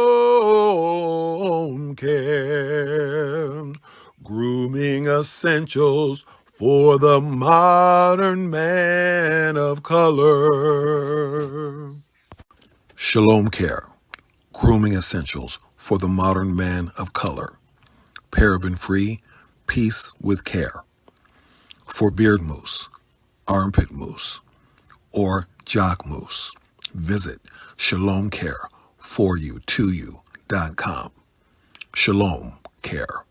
Shalom Care, grooming essentials for the modern man of color. Shalom Care, grooming essentials for the modern man of color. Paraben-free, peace with care. For beard mousse, armpit mousse, or jock mousse, visit shalomcare4u2u.com. Shalom Care.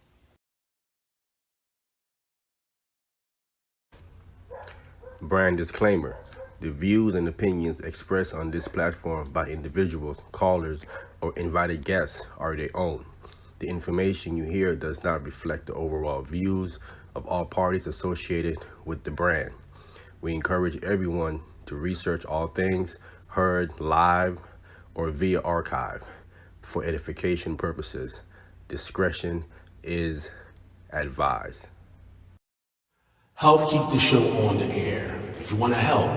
Brand disclaimer. The views and opinions expressed on this platform by individuals, callers, or invited guests are their own. The information you hear does not reflect the overall views of all parties associated with the brand. We encourage everyone to research all things heard live or via archive for edification purposes. Discretion is advised. Help keep the show on the air. If you want to help,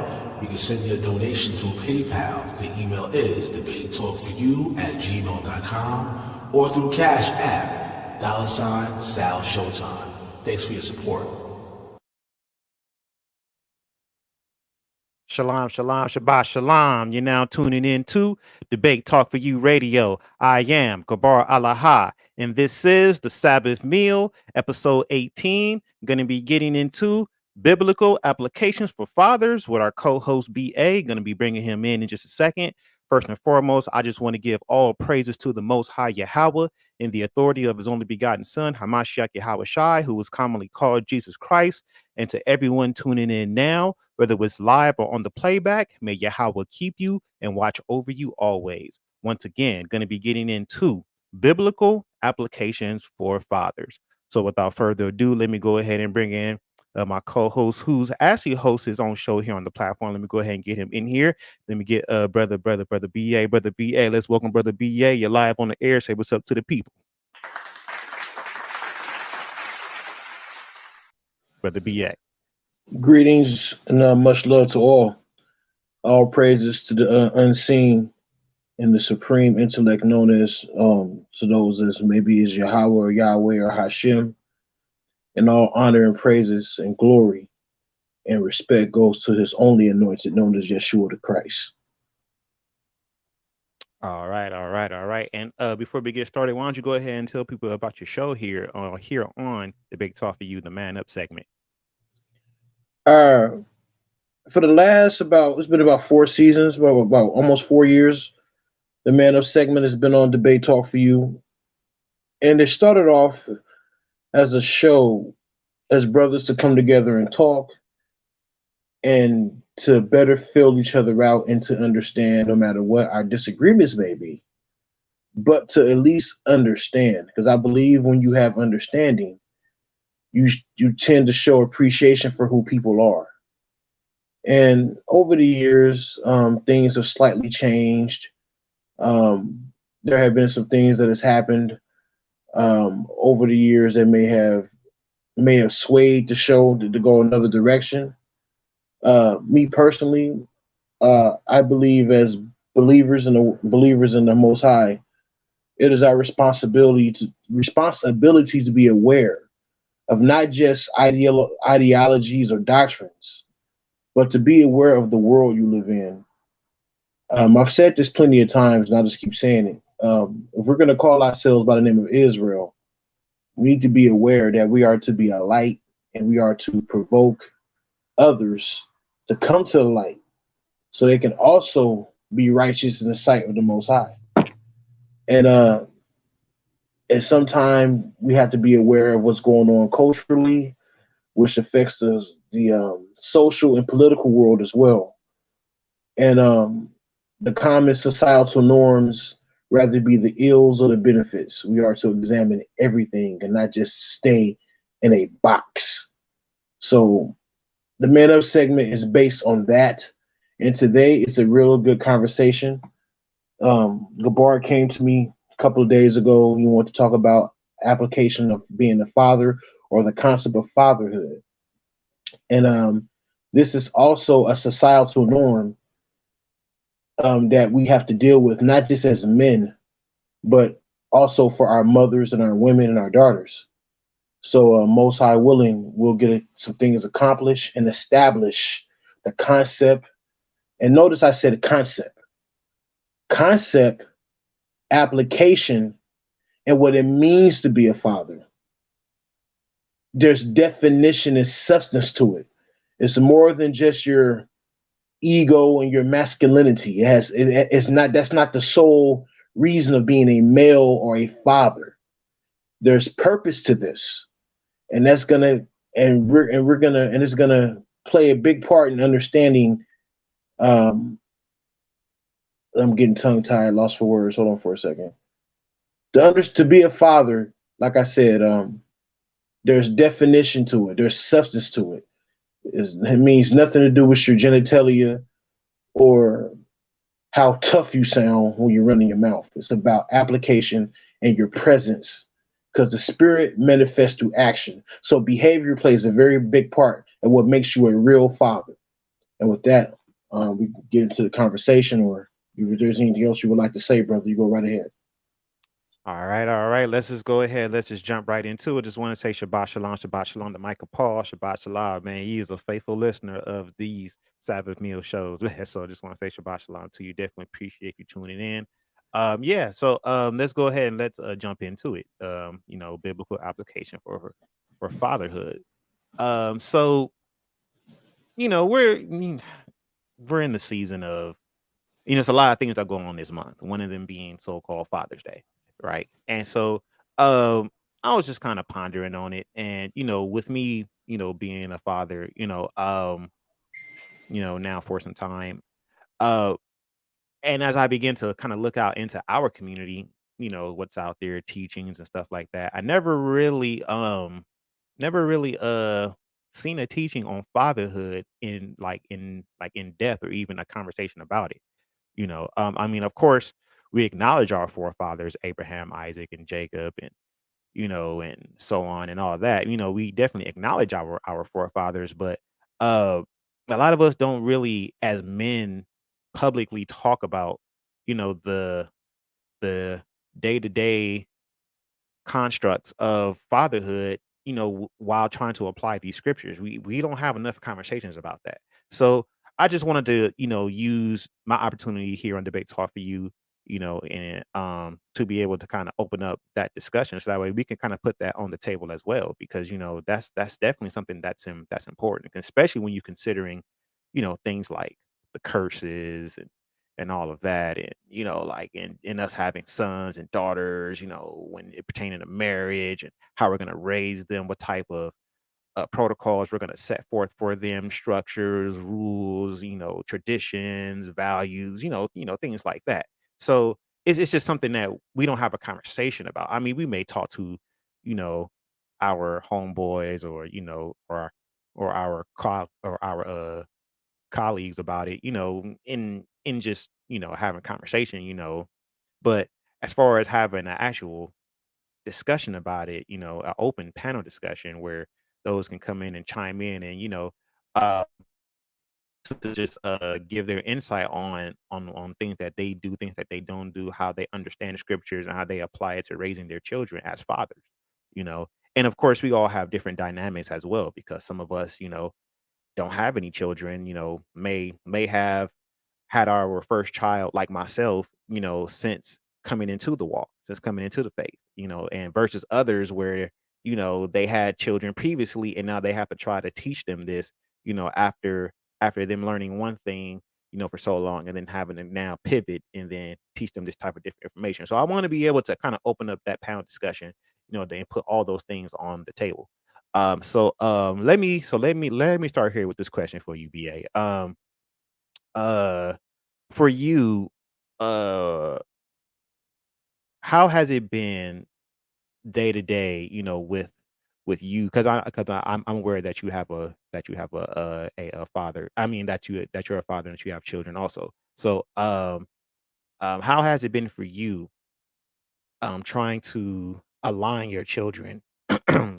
you can send your donation to PayPal. The email is debatetalkforyou@gmail.com or through Cash App, $Sal Showtime. Thanks for your support. Shalom, shalom, Shabbat shalom. You're now tuning in to Debate Talk for You Radio. I am Gabbar Alaha, and this is the Sabbath Meal, episode 18. I'm going to be getting into biblical applications for fathers with our co-host BA. Going to be bringing him in just a second. First and foremost, I just want to give all praises to the Most High Yahweh in the authority of his only begotten Son, Hamashiach Yahweh Shai, who is commonly called Jesus Christ. And to everyone tuning in now, whether it's live or on the playback, may Yahweh keep you and watch over you always. Once again, going to be getting into biblical applications for fathers. So without further ado, let me go ahead and bring in my co-host, who's actually hosts his own show here on the platform. Let me go ahead and get him in here. Let me get brother BA. Brother BA, let's welcome Brother BA. You're live on the air. Say what's up to the people. Brother BA. Greetings and much love to all. All praises to the unseen and the supreme intellect known as to those as maybe as Yahweh or Yahweh or Hashem. And all honor and praises and glory and respect goes to his only anointed known as Yeshua the Christ. All right, all right, all right. And before we get started, why don't you go ahead and tell people about your show here on the Big Talk for You, the Man Up segment. Uh, for the last about it's been about 4 seasons, about almost 4 years. The Man Up segment has been on Debate Talk for You, and it started off as a show as brothers to come together and talk and to better fill each other out and to understand no matter what our disagreements may be, but to at least understand. Because I believe when you have understanding, you tend to show appreciation for who people are. And over the years, things have slightly changed. There have been some things that has happened over the years that may have swayed the show to go another direction. Me personally, I believe as believers in the Most High, it is our responsibility to be aware of not just ideologies or doctrines, but to be aware of the world you live in. I've said this plenty of times, and I'll just keep saying it. If we're going to call ourselves by the name of Israel, we need to be aware that we are to be a light and we are to provoke others to come to the light so they can also be righteous in the sight of the Most High. And at some time, we have to be aware of what's going on culturally, which affects the social and political world as well. And the common societal norms, rather be the ills or the benefits. We are to examine everything and not just stay in a box. So the Man Up segment is based on that. And today it's a real good conversation. Gabbar came to me a couple of days ago. He wanted to talk about application of being a father or the concept of fatherhood. And this is also a societal norm that we have to deal with, not just as men, but also for our mothers and our women and our daughters. So, most high willing, we'll get some things accomplished and establish the concept. And notice I said concept, application, and what it means to be a father. There's definition and substance to it. It's more than just your ego and your masculinity. It's not that's not the sole reason of being a male or a father. There's purpose to this, and that's gonna we're gonna and it's gonna play a big part in understanding. Um, I'm getting tongue tied, lost for words. Hold on for a second. To be a father, like I said, there's definition to it. There's substance to it. It means nothing to do with your genitalia or how tough you sound when you're running your mouth. It's about application and your presence because the spirit manifests through action. So behavior plays a very big part in what makes you a real father. And with that, we get into the conversation, or if there's anything else you would like to say, brother, you go right ahead. All right, all right. Let's just go ahead. Let's just jump right into it. Just want to say Shabbat Shalom to Michael Paul, Shabbat Shalom, man. He is a faithful listener of these Sabbath meal shows, man. So I just want to say Shabbat Shalom to you. Definitely appreciate you tuning in. Yeah. So let's go ahead and let's jump into it. Biblical application for fatherhood. So we're in the season of it's a lot of things that go on this month. One of them being so-called Father's Day, right? And so, I was just kind of pondering on it, and with me, being a father, now for some time, uh, and as I begin to kind of look out into our community, what's out there, teachings and stuff like that, I never really seen a teaching on fatherhood in depth or even a conversation about it. I mean, of course, we acknowledge our forefathers, Abraham, Isaac, and Jacob, and so on and all that. We definitely acknowledge our forefathers, but uh, a lot of us don't really, as men, publicly talk about, the day to day constructs of fatherhood, while trying to apply these scriptures. We don't have enough conversations about that. So I just wanted to, use my opportunity here on Debate Talk for You, and to be able to kind of open up that discussion, so that way we can kind of put that on the table as well, because that's definitely something that's important, especially when you're considering things like the curses and all of that, and like in us having sons and daughters, when it pertaining to marriage and how we're going to raise them, what type of protocols we're going to set forth for them, structures, rules, traditions, values, things like that. So it's just something that we don't have a conversation about. I mean, we may talk to, you know, our homeboys, or our colleagues about it, in just having conversation, But as far as having an actual discussion about it, an open panel discussion where those can come in and chime in, and uh, to just give their insight on things that they do, things that they don't do, how they understand the scriptures, and how they apply it to raising their children as fathers. You know, and of course, we all have different dynamics as well, because some of us, don't have any children. May have had our first child, like myself, since coming into the walk, since coming into the faith, and versus others where, they had children previously, and now they have to try to teach them this, after them learning one thing, for so long, and then having to now pivot and then teach them this type of different information. So I want to be able to kind of open up that panel discussion, then put all those things on the table. Let me start here with this question for you, BA. Uh for you, uh, how has it been day to day, with you? I'm aware that you have a father. I mean that you're a father and that you have children also. So how has it been for you trying to align your children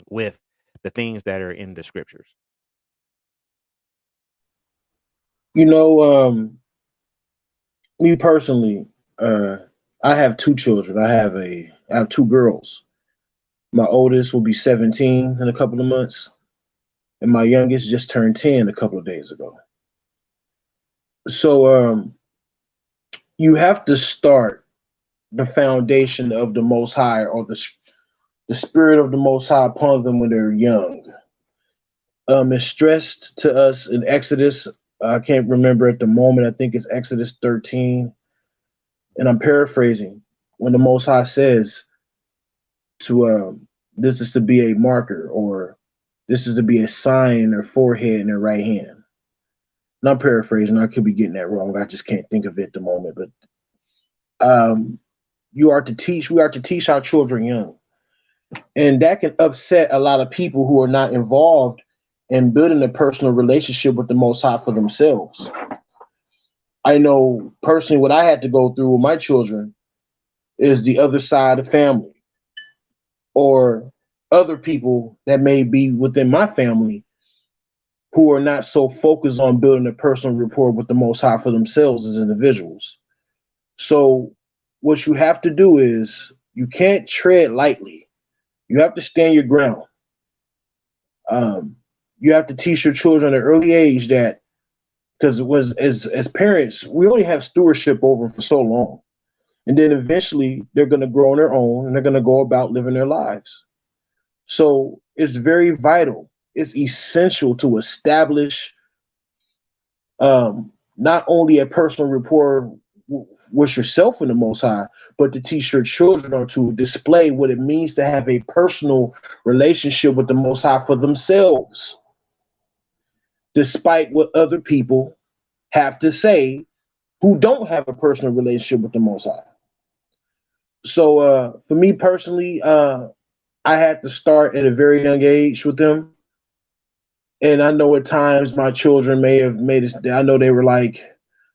with the things that are in the scriptures? You know, me personally, uh, I have two children. I have two girls. My oldest will be 17 in a couple of months, and my youngest just turned 10 a couple of days ago. So you have to start the foundation of the Most High, or the spirit of the Most High upon them when they're young. It's stressed to us in Exodus. I can't remember at the moment. I think it's Exodus 13, and I'm paraphrasing, when the Most High says to this is to be a marker, or this is to be a sign in their forehead and their right hand. And I'm paraphrasing. I could be getting that wrong. I just can't think of it at the moment. But you are to teach. We are to teach our children young, and that can upset a lot of people who are not involved in building a personal relationship with the Most High for themselves. I know personally what I had to go through with my children is the other side of family, or other people that may be within my family who are not so focused on building a personal rapport with the Most High for themselves as individuals. So, what you have to do is you can't tread lightly. You have to stand your ground. Um, you have to teach your children at an early age that, because it was as parents, we only have stewardship over them for so long, and then eventually they're going to grow on their own and they're going to go about living their lives. So it's very vital. It's essential to establish not only a personal rapport with yourself and the Most High, but to teach your children, or to display what it means to have a personal relationship with the Most High for themselves, despite what other people have to say who don't have a personal relationship with the Most High. So for me personally, I had to start at a very young age with them. And I know at times my children may have made it, I know they were like,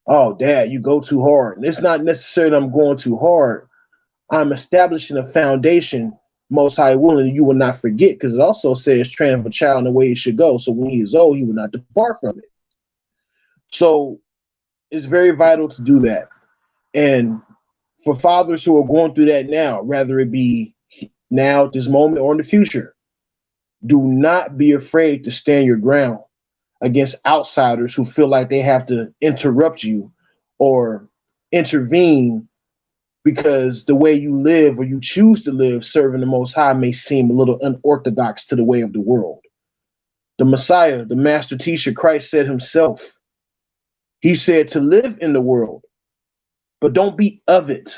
oh, Dad, you go too hard. And it's not necessarily I'm going too hard. I'm establishing a foundation, Most High willing, you will not forget, because it also says, train up a child in the way he should go. So when he is old, he will not depart from it. So it's very vital to do that. And for fathers who are going through that now, whether it be now at this moment or in the future, do not be afraid to stand your ground against outsiders who feel like they have to interrupt you or intervene because the way you live or you choose to live serving the Most High may seem a little unorthodox to the way of the world. The Messiah, the master teacher, Christ said himself, he said to live in the world, but don't be of it.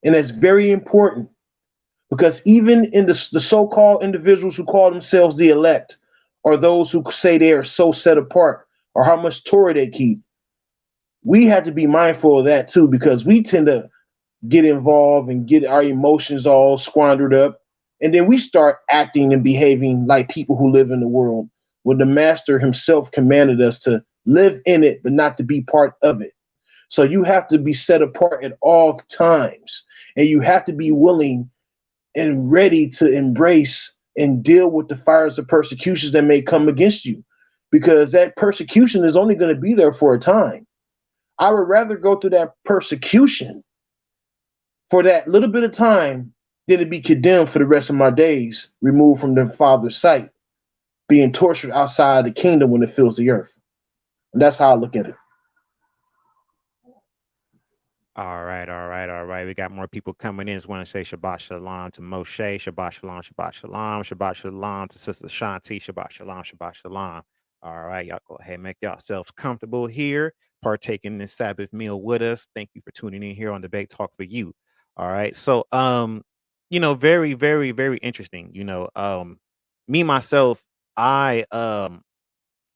And that's very important because even in the so-called individuals who call themselves the elect, or those who say they are so set apart, or how much Torah they keep, we have to be mindful of that too, because we tend to get involved and get our emotions all squandered up. And then we start acting and behaving like people who live in the world when the master himself commanded us to live in it, but not to be part of it. So you have to be set apart at all times. And you have to be willing and ready to embrace and deal with the fires of persecutions that may come against you, because that persecution is only going to be there for a time. I would rather go through that persecution for that little bit of time than to be condemned for the rest of my days, removed from the Father's sight, being tortured outside the kingdom when it fills the earth. And that's how I look at it. All right, all right, all right. We got more people coming in. Just want to say Shabbat Shalom to Moshe, Shabbat Shalom, Shabbat Shalom, Shabbat Shalom to Sister Shanti, Shabbat Shalom, Shabbat Shalom. All right, y'all go ahead and make yourselves comfortable here, partaking in this Sabbath meal with us. Thank you for tuning in here on Debate Talk for You. All right, so very, very, very interesting. Me myself, I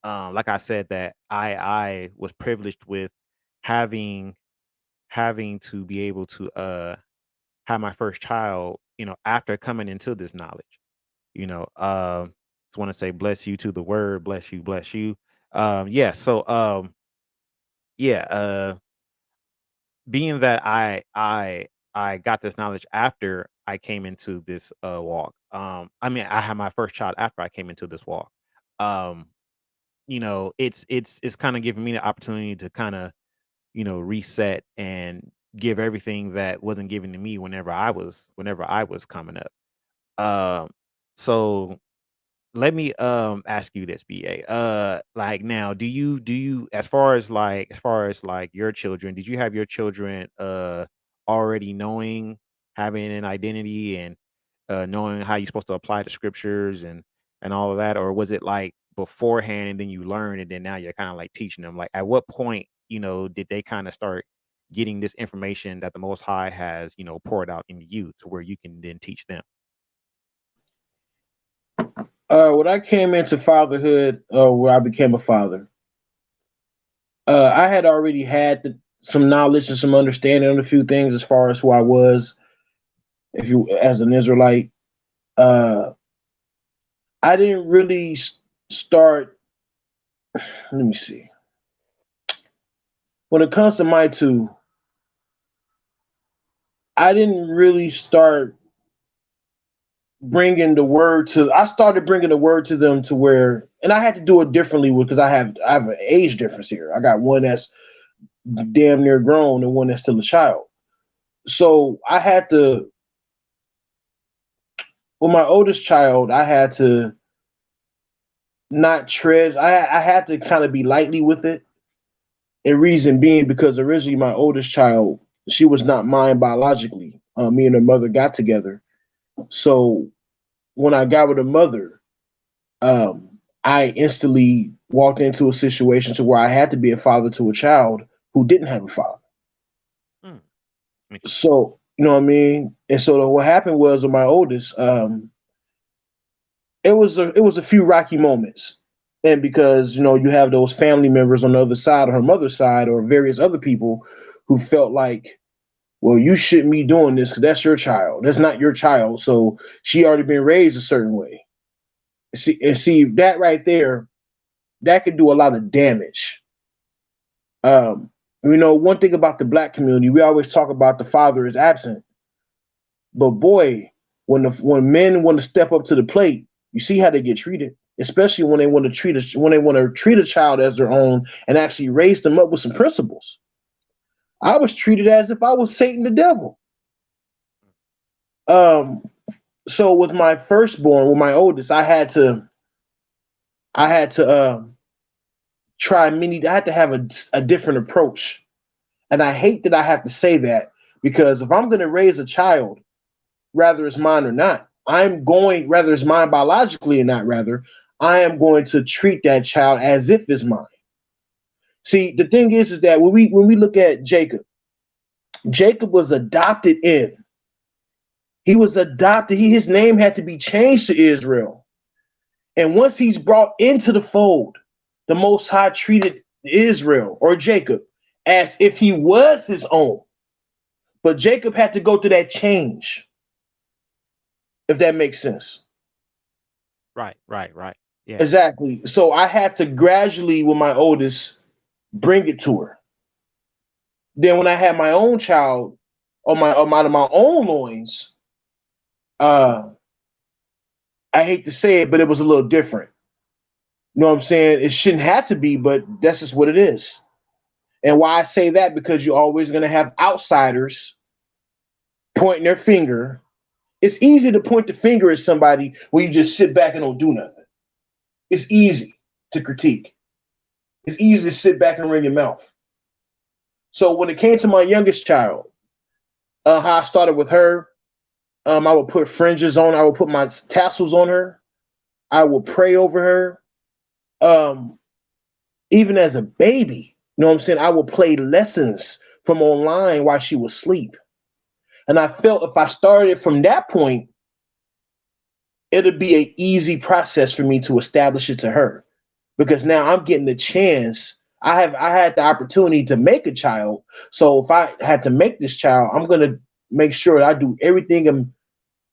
like I said that I was privileged with having to be able to have my first child, after coming into this knowledge. Just want to say bless you to the word, bless you. Yeah, so yeah, being that I got this knowledge after I came into this walk. I mean, I had my first child after I came into this walk. Um, it's kind of giving me the opportunity to kind of reset and give everything that wasn't given to me whenever I was coming up. So let me ask you this, BA. Like now, do you as far as your children, did you have your children already knowing, having an identity and knowing how you're supposed to apply the scriptures and all of that, or was it like beforehand and then you learn and then now you're kind of like teaching them? Like at what point, did they kind of start getting this information that the Most High has, poured out into you to where you can then teach them? When I came into fatherhood, where I became a father, I had already had some knowledge and some understanding on a few things as far as who I was, if you as an Israelite. Uh, I didn't really start. Let me see. When it comes to my two, I didn't really start bringing the word to. I started bringing the word to them to where, and I had to do it differently because I have an age difference here. I got one that's damn near grown and one that's still a child. So I had to, with my oldest child, I had to not tread. I had to kind of be lightly with it. And reason being because originally my oldest child, she was not mine biologically. Me and her mother got together. So when I got with her mother, I instantly walked into a situation to where I had to be a father to a child who didn't have a father. Hmm. So you know what I mean. And so what happened was with my oldest, it was a few rocky moments, and because you have those family members on the other side, or her mother's side, or various other people who felt like, well, you shouldn't be doing this because that's your child. That's not your child. So she already been raised a certain way. See that right there, that could do a lot of damage. One thing about the black community, we always talk about the father is absent, but boy, when men want to step up to the plate, you see how they get treated, especially when they want to treat a child as their own and actually raise them up with some principles. I was treated as if I was Satan the devil. So with my firstborn, with my oldest, I had to try many. I had to have a different approach, and I hate that I have to say that, Because if I'm going to raise a child, rather it's mine or not, rather it's mine biologically or not, rather, I am going to treat that child as if it's mine. See, the thing is that when we look at Jacob, Jacob was adopted in. He was adopted. His name had to be changed to Israel. And once he's brought into the fold, the Most High treated Israel or Jacob as if he was his own. But Jacob had to go through that change, if that makes sense. Right, right, right. Yeah. Exactly. So I had to gradually, with my oldest, bring it to her. Then when I had my own child out of my own loins, uh, I hate to say it, but it was a little different. You know what I'm saying? It shouldn't have to be, but that's just what it is. And why I say that, because you're always going to have outsiders pointing their finger. It's easy to point the finger at somebody when you just sit back and don't do nothing. It's easy to critique. It's easy to sit back and wring your mouth. So when it came to my youngest child, how I started with her, I would put fringes on. I would put my tassels on her. I would pray over her. Even as a baby, you know what I'm saying? I would play lessons from online while she was asleep. And I felt if I started from that point, it'll be an easy process for me to establish it to her, because now I'm getting the chance. I had the opportunity to make a child. So if I had to make this child, I'm gonna make sure that I do everything in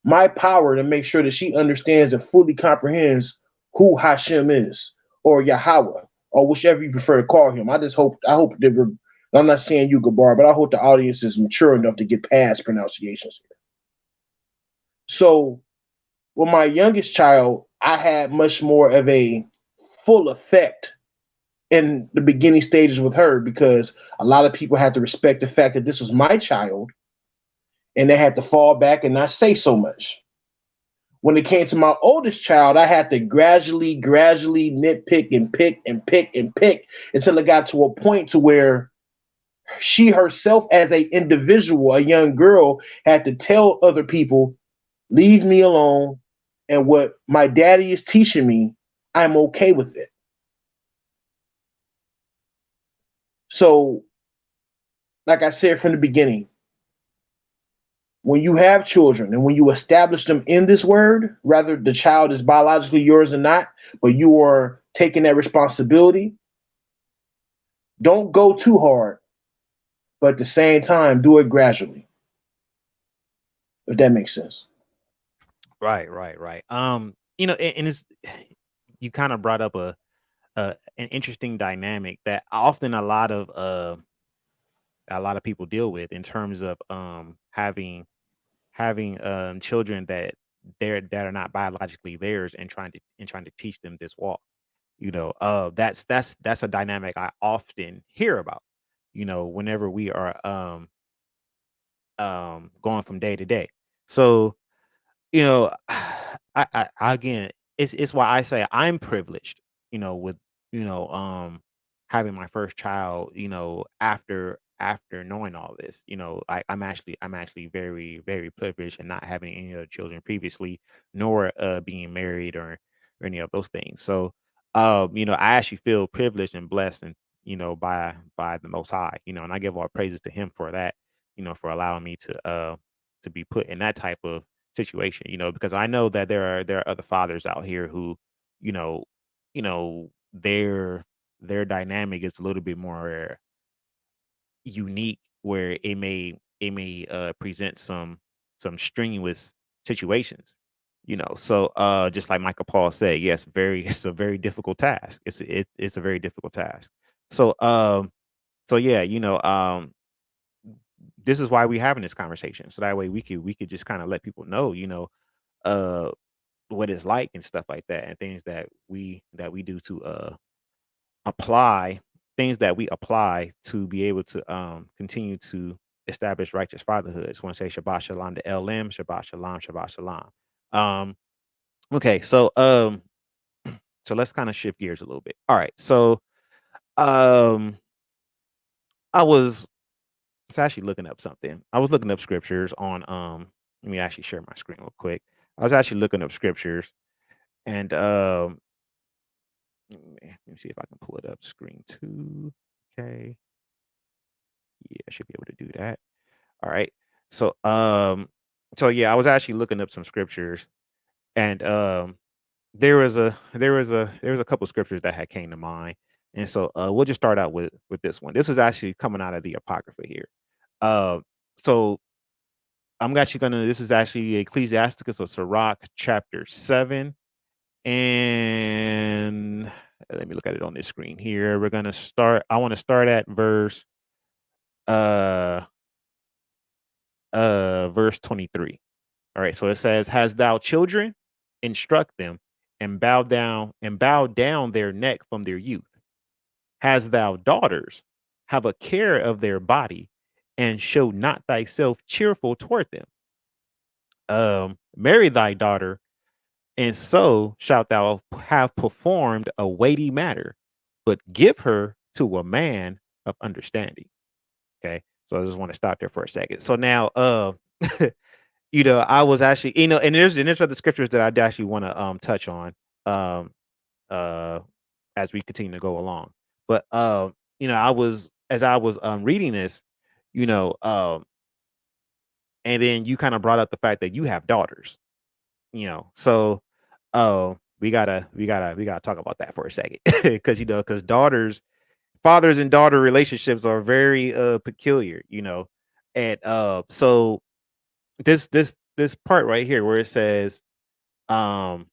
my power to make sure that she understands and fully comprehends who Hashem is, or Yahweh, or whichever you prefer to call him. I hope that I'm not saying you, Gabbar, but I hope the audience is mature enough to get past pronunciations here. So with my youngest child, I had much more of a full effect in the beginning stages with her, because a lot of people had to respect the fact that this was my child, and they had to fall back and not say so much. When it came to my oldest child, I had to gradually nitpick and pick and pick and pick until it got to a point to where she herself, as a individual, a young girl, had to tell other people, leave me alone, and what my daddy is teaching me, I'm okay with it. So, like I said from the beginning, when you have children and when you establish them in this word, rather the child is biologically yours or not, but you are taking that responsibility, don't go too hard, but at the same time, do it gradually, if that makes sense. Right, right, right. And it's you kind of brought up an interesting dynamic that often a lot of people deal with in terms of having children that are not biologically theirs, and trying to teach them this walk. That's a dynamic I often hear about. Whenever we are going from day to day. So you know, again, it's why I say I'm privileged, with having my first child, after knowing all this. I'm actually very, very privileged and not having any other children previously, nor being married or any of those things. So I actually feel privileged and blessed, and by the Most High, and I give all praises to him for that, for allowing me to be put in that type of situation, because I know that there are other fathers out here who, you know, their dynamic is a little bit more unique, where it may present some strenuous situations. So just like Michael Paul said, yes, it's a very difficult task. It's a very difficult task. So yeah, this is why we having this conversation, so that way we could just kind of let people know, uh what it's like and stuff like that, and things that we do to apply things that we apply to be able to continue to establish righteous fatherhood. So I want to say Shabbat Shalom to LM, Shabbat Shalom, Shabbat Shalom. Um, okay, so let's kind of shift gears a little bit. All right, so um, I was was actually looking up something. I was looking up scriptures on let me actually share my screen real quick. I was actually looking up scriptures and let me see if I can pull it up screen 2. Okay. Yeah, I should be able to do that. All right. So so yeah, I was actually looking up some scriptures and there was a couple scriptures that had came to mind. And so we'll just start out with this one. This is actually coming out of the Apocrypha here. Uh so I'm actually gonna this is actually Ecclesiasticus or Sirach chapter 7. And let me look at it on this screen here. I want to start at uh verse 23. All right, so it says, "Has thou children? Instruct them, and bow down their neck from their youth. Has thou daughters? Have a care of their body, and show not thyself cheerful toward them. Marry thy daughter, and so shalt thou have performed a weighty matter, but give her to a man of understanding." Okay, so I just want to stop there for a second. So now, I was actually, and there's other scriptures that I actually want to touch on um uh as we continue to go along. But I was as I was reading this, you know, and then you kind of brought up the fact that you have daughters, so we gotta talk about that for a second. Because daughters, fathers and daughter relationships are very peculiar, and so this part right here where it says um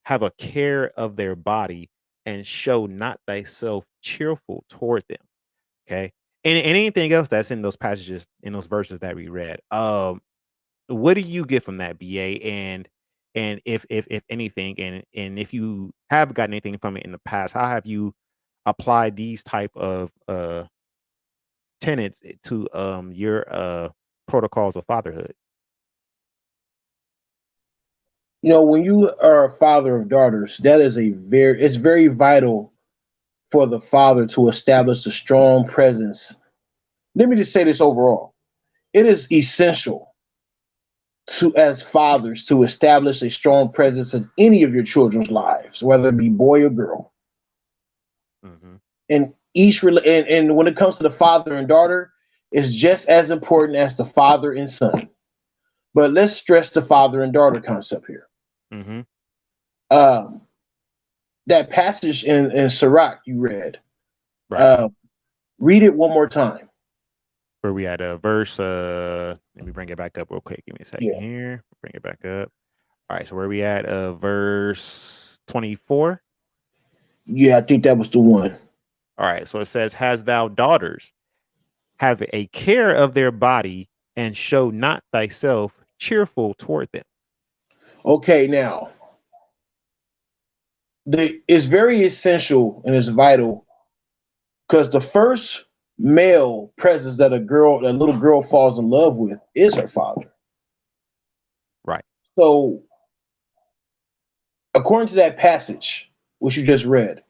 have a care of their body and show not thyself cheerful toward them. Okay. And anything else that's in those passages, in those verses that we read. What do you get from that, BA? And if anything, and if you have gotten anything from it in the past, how have you applied these type of tenets to your protocols of fatherhood? When you are a father of daughters, it's very vital for the father to establish a strong presence. Let me just say this overall. It is essential as fathers to establish a strong presence in any of your children's lives, whether it be boy or girl. Mm-hmm. And and when it comes to the father and daughter, it's just as important as the father and son. But let's stress the father and daughter concept here. Mm-hmm. Um, that passage in Sirach you read, Right. read it one more time. Where we at a verse, let me bring it back up real quick. Give me a second Yeah, here. Bring it back up. All right, so where we at? Verse 24. yeah, I think that was the one. All right, so it says, "Has thou daughters? Have a care of their body, and show not thyself cheerful toward them." Okay, now it's very essential and it's vital because the first male presence that that little girl falls in love with is her father. Right. So, according to that passage, which you just read,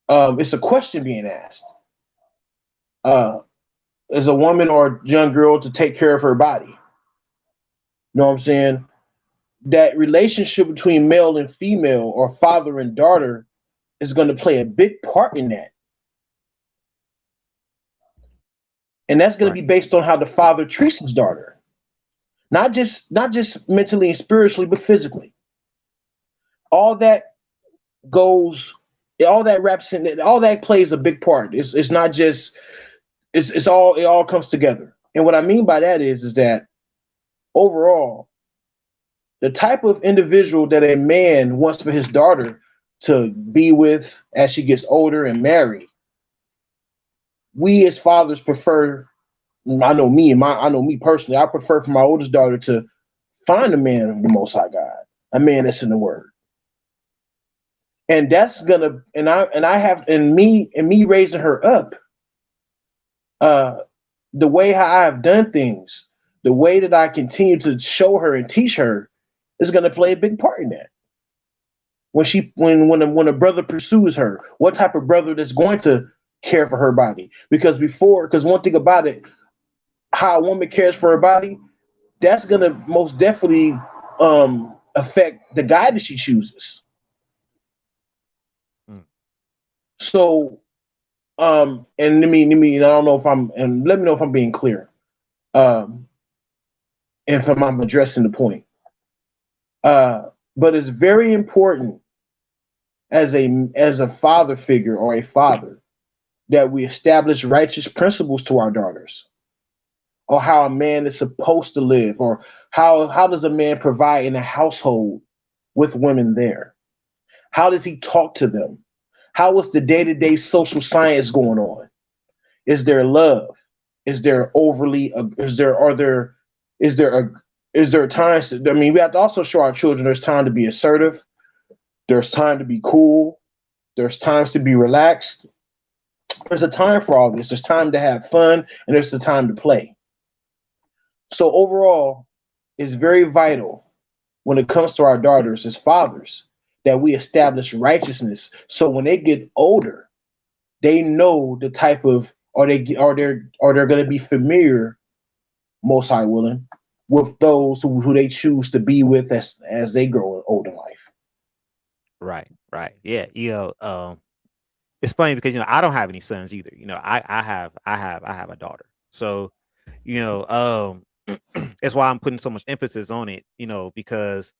it's a question being asked. Is a woman or a young girl to take care of her body? You know what I'm saying? That relationship between male and female or father and daughter is going to play a big part in that. And that's going to Right. be based on how the father treats his daughter. Not just mentally and spiritually, but physically. All that goes all that wraps in all that plays a big part. It's not just it all comes together. And what I mean by that is that overall, the type of individual that a man wants for his daughter to be with as she gets older and marry, we as fathers prefer. I know me personally. I prefer for my oldest daughter to find a man of the Most High God, a man that's in the Word, and that's gonna. And I have and me raising her up, uh, the way how I have done things, the way that I continue to show her and teach her, is gonna play a big part in that. When a brother pursues her, what type of brother that's going to care for her body? Because one thing about it, how a woman cares for her body, that's gonna most definitely affect the guy that she chooses. Mm. So and I don't know if I'm, and let me know if I'm being clear. Um, if I'm addressing the point. But it's very important as a father figure or a father that we establish righteous principles to our daughters, or how a man is supposed to live, or how does a man provide in a household with women there? How does he talk to them? How is the day-to-day social science going on? Is there love? Is there overly? Is there are there? Is there a? Is there times? I mean, we have to also show our children there's time to be assertive. There's time to be cool. There's times to be relaxed. There's a time for all this. There's time to have fun, and there's the time to play. So overall, it's very vital when it comes to our daughters as fathers that we establish righteousness. So when they get older, they know the type of, they're going to be familiar, most high willing, with those who they choose to be with as they grow old in life. Right, right. Yeah, it's funny because I don't have any sons either. I have a daughter. So, that's why I'm putting so much emphasis on it, because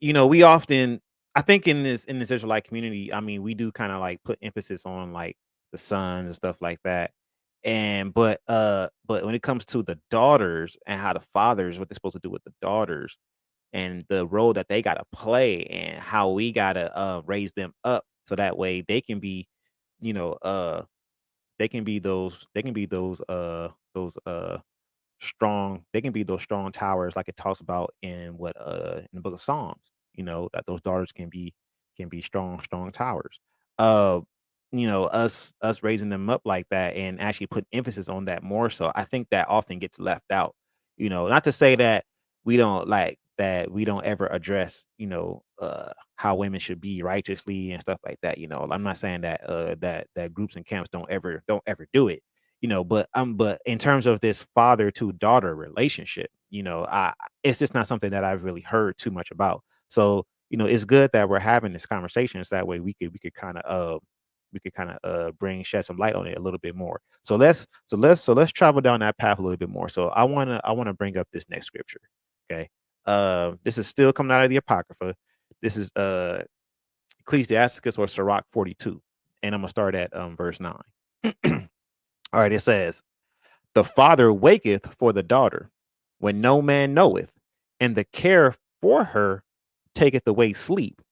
we often, I think in this Israelite community, I mean, we do kind of like put emphasis on like the sons and stuff like that. And but when it comes to the daughters and how the fathers, what they're supposed to do with the daughters and the role that they gotta play and how we gotta raise them up so that way they can be, you know, those strong, they can be those strong towers like it talks about in the book of Psalms, that those daughters can be strong towers. Uh us raising them up like that and actually put emphasis on that more so. I think that often gets left out. Not to say that we don't ever address, how women should be righteously and stuff like that. I'm not saying that groups and camps don't ever do it, but in terms of this father to daughter relationship, it's just not something that I've really heard too much about. So, it's good that we're having this conversation. So that way we could kind of shed some light on it a little bit more. So let's travel down that path a little bit more. So I wanna bring up this next scripture. Okay. This is still coming out of the Apocrypha. This is Ecclesiasticus or Sirach 42. And I'm gonna start at verse 9. All right, it says, "The father waketh for the daughter when no man knoweth, and the care for her taketh away sleep.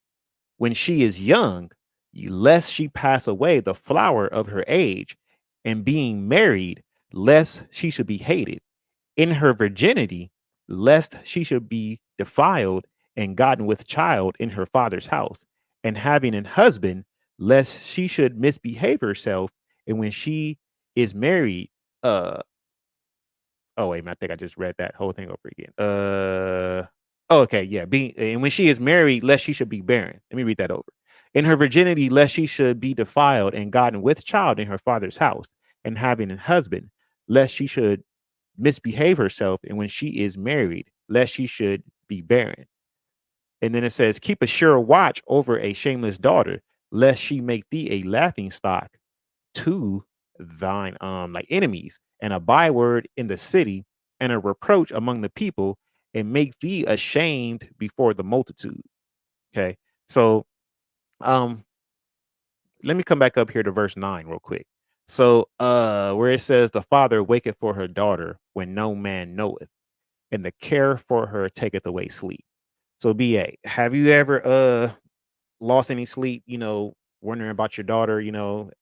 When she is young, lest she pass away the flower of her age, and being married, lest she should be hated. In her virginity, lest she should be defiled and gotten with child in her father's house, and having an husband, lest she should misbehave herself, and when she is married, uh oh wait a minute, I think I just read that whole thing over again. Okay, yeah. And when she is married, lest she should be barren. Let me read that over. In her virginity, lest she should be defiled and gotten with child in her father's house, and having a husband, lest she should misbehave herself, and when she is married, lest she should be barren. And then it says, keep a sure watch over a shameless daughter, lest she make thee a laughing stock to thine like enemies, and a byword in the city, and a reproach among the people, and make thee ashamed before the multitude. Okay. So um let me come back up here to verse 9 real quick. So where it says the father waketh for her daughter when no man knoweth, and the care for her taketh away sleep. So BA, have you ever lost any sleep, wondering about your daughter,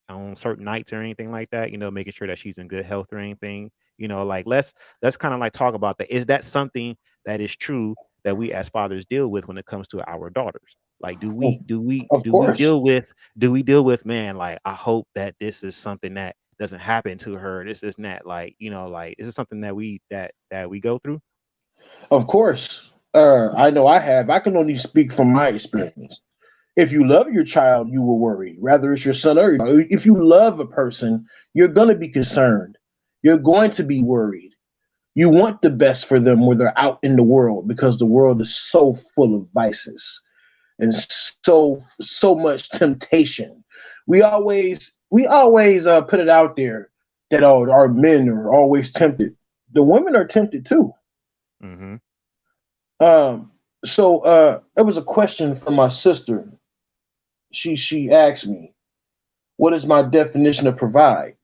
on certain nights or anything like that, making sure that she's in good health or anything, like let's kind of like talk about that. Is that something that is true that we as fathers deal with when it comes to our daughters? Like, do we Of, do we of do we course, deal with do we deal with, man, like, I hope that this is something that doesn't happen to her. This is not like, like, is it something that we go through? of course. I know I have. I can only speak from my experience. If you love your child, you will worry. Rather it's your son or your daughter. If you love a person, you're going to be concerned. You're going to be worried. You want the best for them when they're out in the world, because the world is so full of vices and so much temptation. We always put it out there that our men are always tempted. The women are tempted too. Mm-hmm. So it was a question from my sister. She asked me, "What is my definition of provide?"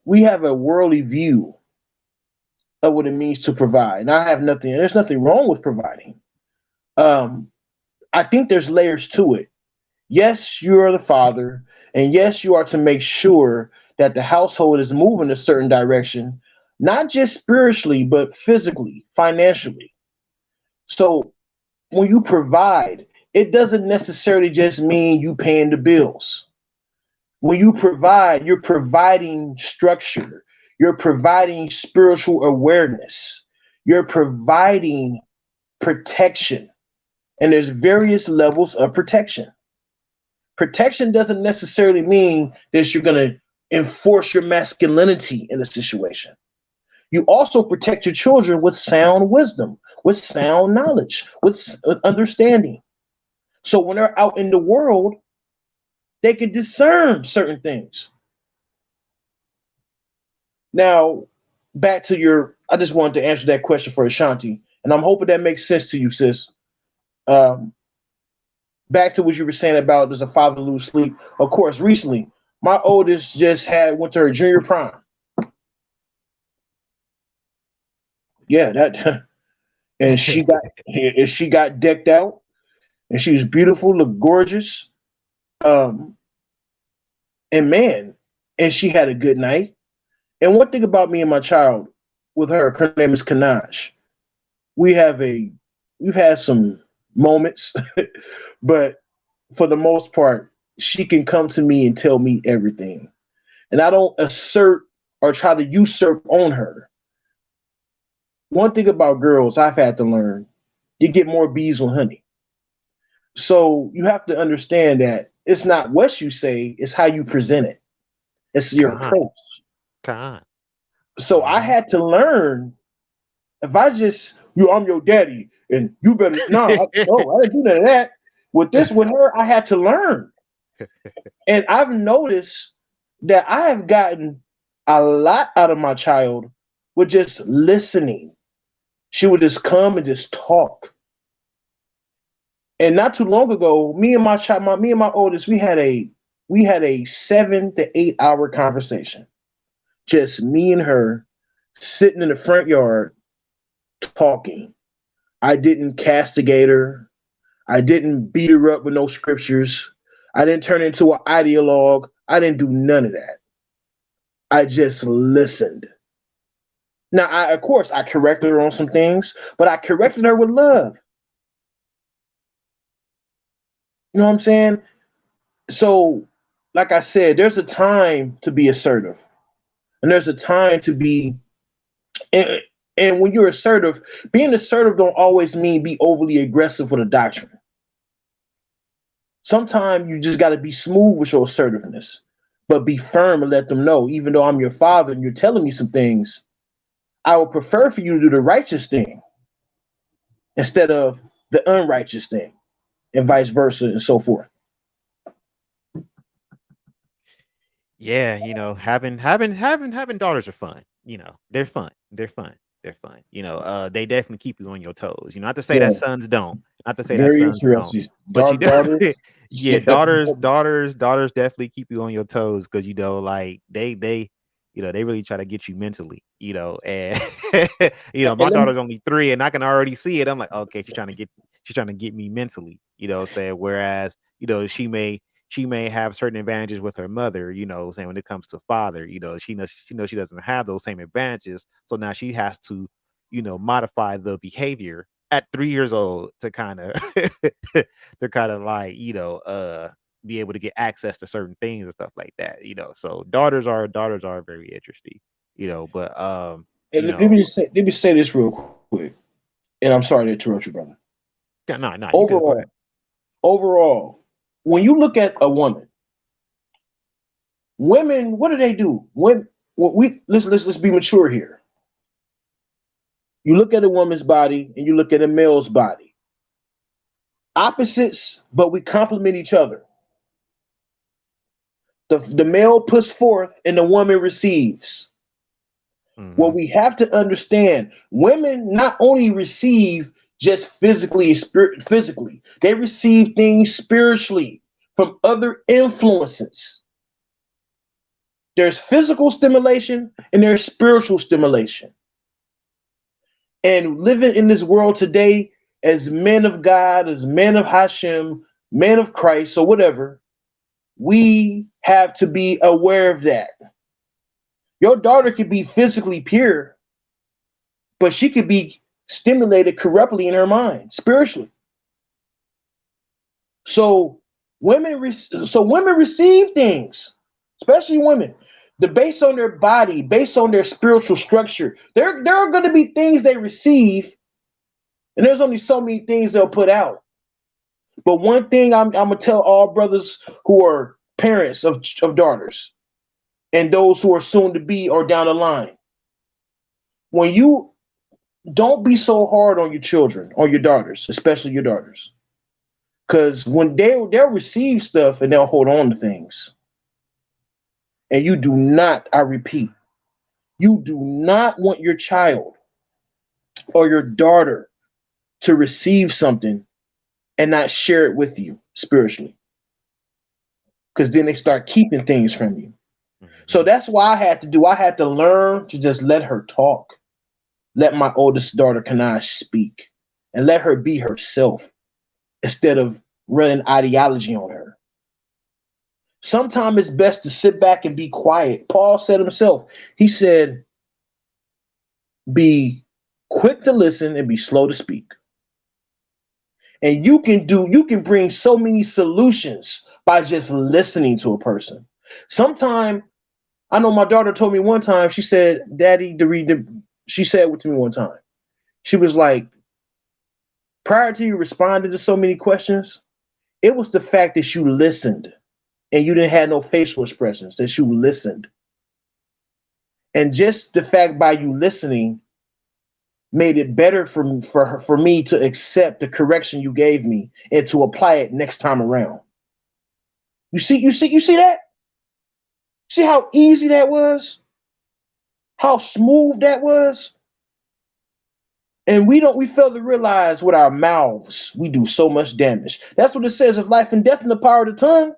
We have a worldly view of what it means to provide, and I have nothing. There's nothing wrong with providing. Um, I think there's layers to it. Yes, you are the father, and yes, you are to make sure that the household is moving a certain direction, not just spiritually, but physically, financially. So when you provide, it doesn't necessarily just mean you paying the bills. When you provide, you're providing structure, you're providing spiritual awareness, you're providing protection. And there's various levels of protection. Protection doesn't necessarily mean that you're going to enforce your masculinity in a situation. You also protect your children with sound wisdom, with sound knowledge, with understanding. So when they're out in the world, they can discern certain things. Now, back to I just wanted to answer that question for Ashanti, and I'm hoping that makes sense to you, sis. Um, Back to what you were saying about does a father lose sleep? Of course, recently, my oldest just went to her junior prom. Yeah, that and she got decked out, and she was beautiful, looked gorgeous. Um, and man, and she had a good night. And one thing about me and my child with her name is Kanaj. We have we've had some moments, but for the most part, she can come to me and tell me everything. And I don't assert or try to usurp on her. One thing about girls I've had to learn, you get more bees with honey. So you have to understand that it's not what you say, it's how you present it. It's your Con, approach. con. So I Mm-hmm. had to learn, if I just, I'm your daddy and you better, no, I didn't do none of that. With her, I had to learn. And I've noticed that I have gotten a lot out of my child with just listening. She would just come and just talk. And not too long ago, me and my oldest, we had a 7 to 8 hour conversation. Just me and her sitting in the front yard talking. I didn't castigate her. I didn't beat her up with no scriptures. I didn't turn into an ideologue. I didn't do none of that. I just listened. Now, of course, I corrected her on some things, but I corrected her with love. You know what I'm saying? So, like I said, there's a time to be assertive, and there's a time to be. And, and when you're assertive, being assertive don't always mean be overly aggressive with a doctrine. Sometimes you just got to be smooth with your assertiveness, but be firm and let them know, even though I'm your father and you're telling me some things, I would prefer for you to do the righteous thing instead of the unrighteous thing, and vice versa, and so forth. Yeah, having daughters are fun. They're fun. They're fun. They're fun. They definitely keep you on your toes. Not to say that Yeah, sons don't. Not to say that very sons don't. interesting. But you Dark know, daughters. yeah, Yeah, daughters definitely keep you on your toes because like they really try to get you mentally. And my and let me, daughter's only 3, and I can already see it. I'm like, okay, she's trying to get me mentally. Saying whereas she may have certain advantages with her mother, saying when it comes to father, she knows she doesn't have those same advantages. So now she has to, modify the behavior at 3 years old to kind of to kind of like, be able to get access to certain things and stuff like that. So daughters are very interesting, but and let me say this real quick, and I'm sorry to interrupt you, brother. yeah, no, you good, go ahead. Overall, when you look at a woman, women, what do they do? let's be mature here. You look at a woman's body and you look at a male's body. Opposites, but we complement each other. The male puts forth and the woman receives. What we have to understand, women not only receive just physically, physically, they receive things spiritually from other influences. There's physical stimulation and there's spiritual stimulation. And living in this world today as men of God, as men of Hashem, men of Christ, or whatever, we have to be aware of that. Your daughter could be physically pure, but she could be stimulated corruptly in her mind, spiritually. So women receive things, especially women. Based on their body, based on their spiritual structure, there are going to be things they receive, and there's only so many things they'll put out. But one thing I'm gonna tell all brothers who are parents of daughters, and those who are soon to be or down the line, when you don't be so hard on your children or your daughters, especially your daughters, because when they'll receive stuff and they'll hold on to things. And you do not, I repeat, you do not want your child or your daughter to receive something and not share it with you spiritually. Because then they start keeping things from you. So that's why I had to learn to just let her talk. Let my oldest daughter, Kanai, speak. And let her be herself instead of running ideology on her. Sometimes it's best to sit back and be quiet. Paul said himself, he said, be quick to listen and be slow to speak. And you can bring so many solutions by just listening to a person. Sometimes, I know my daughter told me one time, she said, Daddy, she said to me one time, she was like, prior to you responding to so many questions, it was the fact that you listened. And you didn't have no facial expressions, that you listened. And just the fact by you listening made it better for me to accept the correction you gave me and to apply it next time around. You see that? See how easy that was? How smooth that was? And we fail to realize with our mouths, we do so much damage. That's what it says, of life and death in the power of the tongue.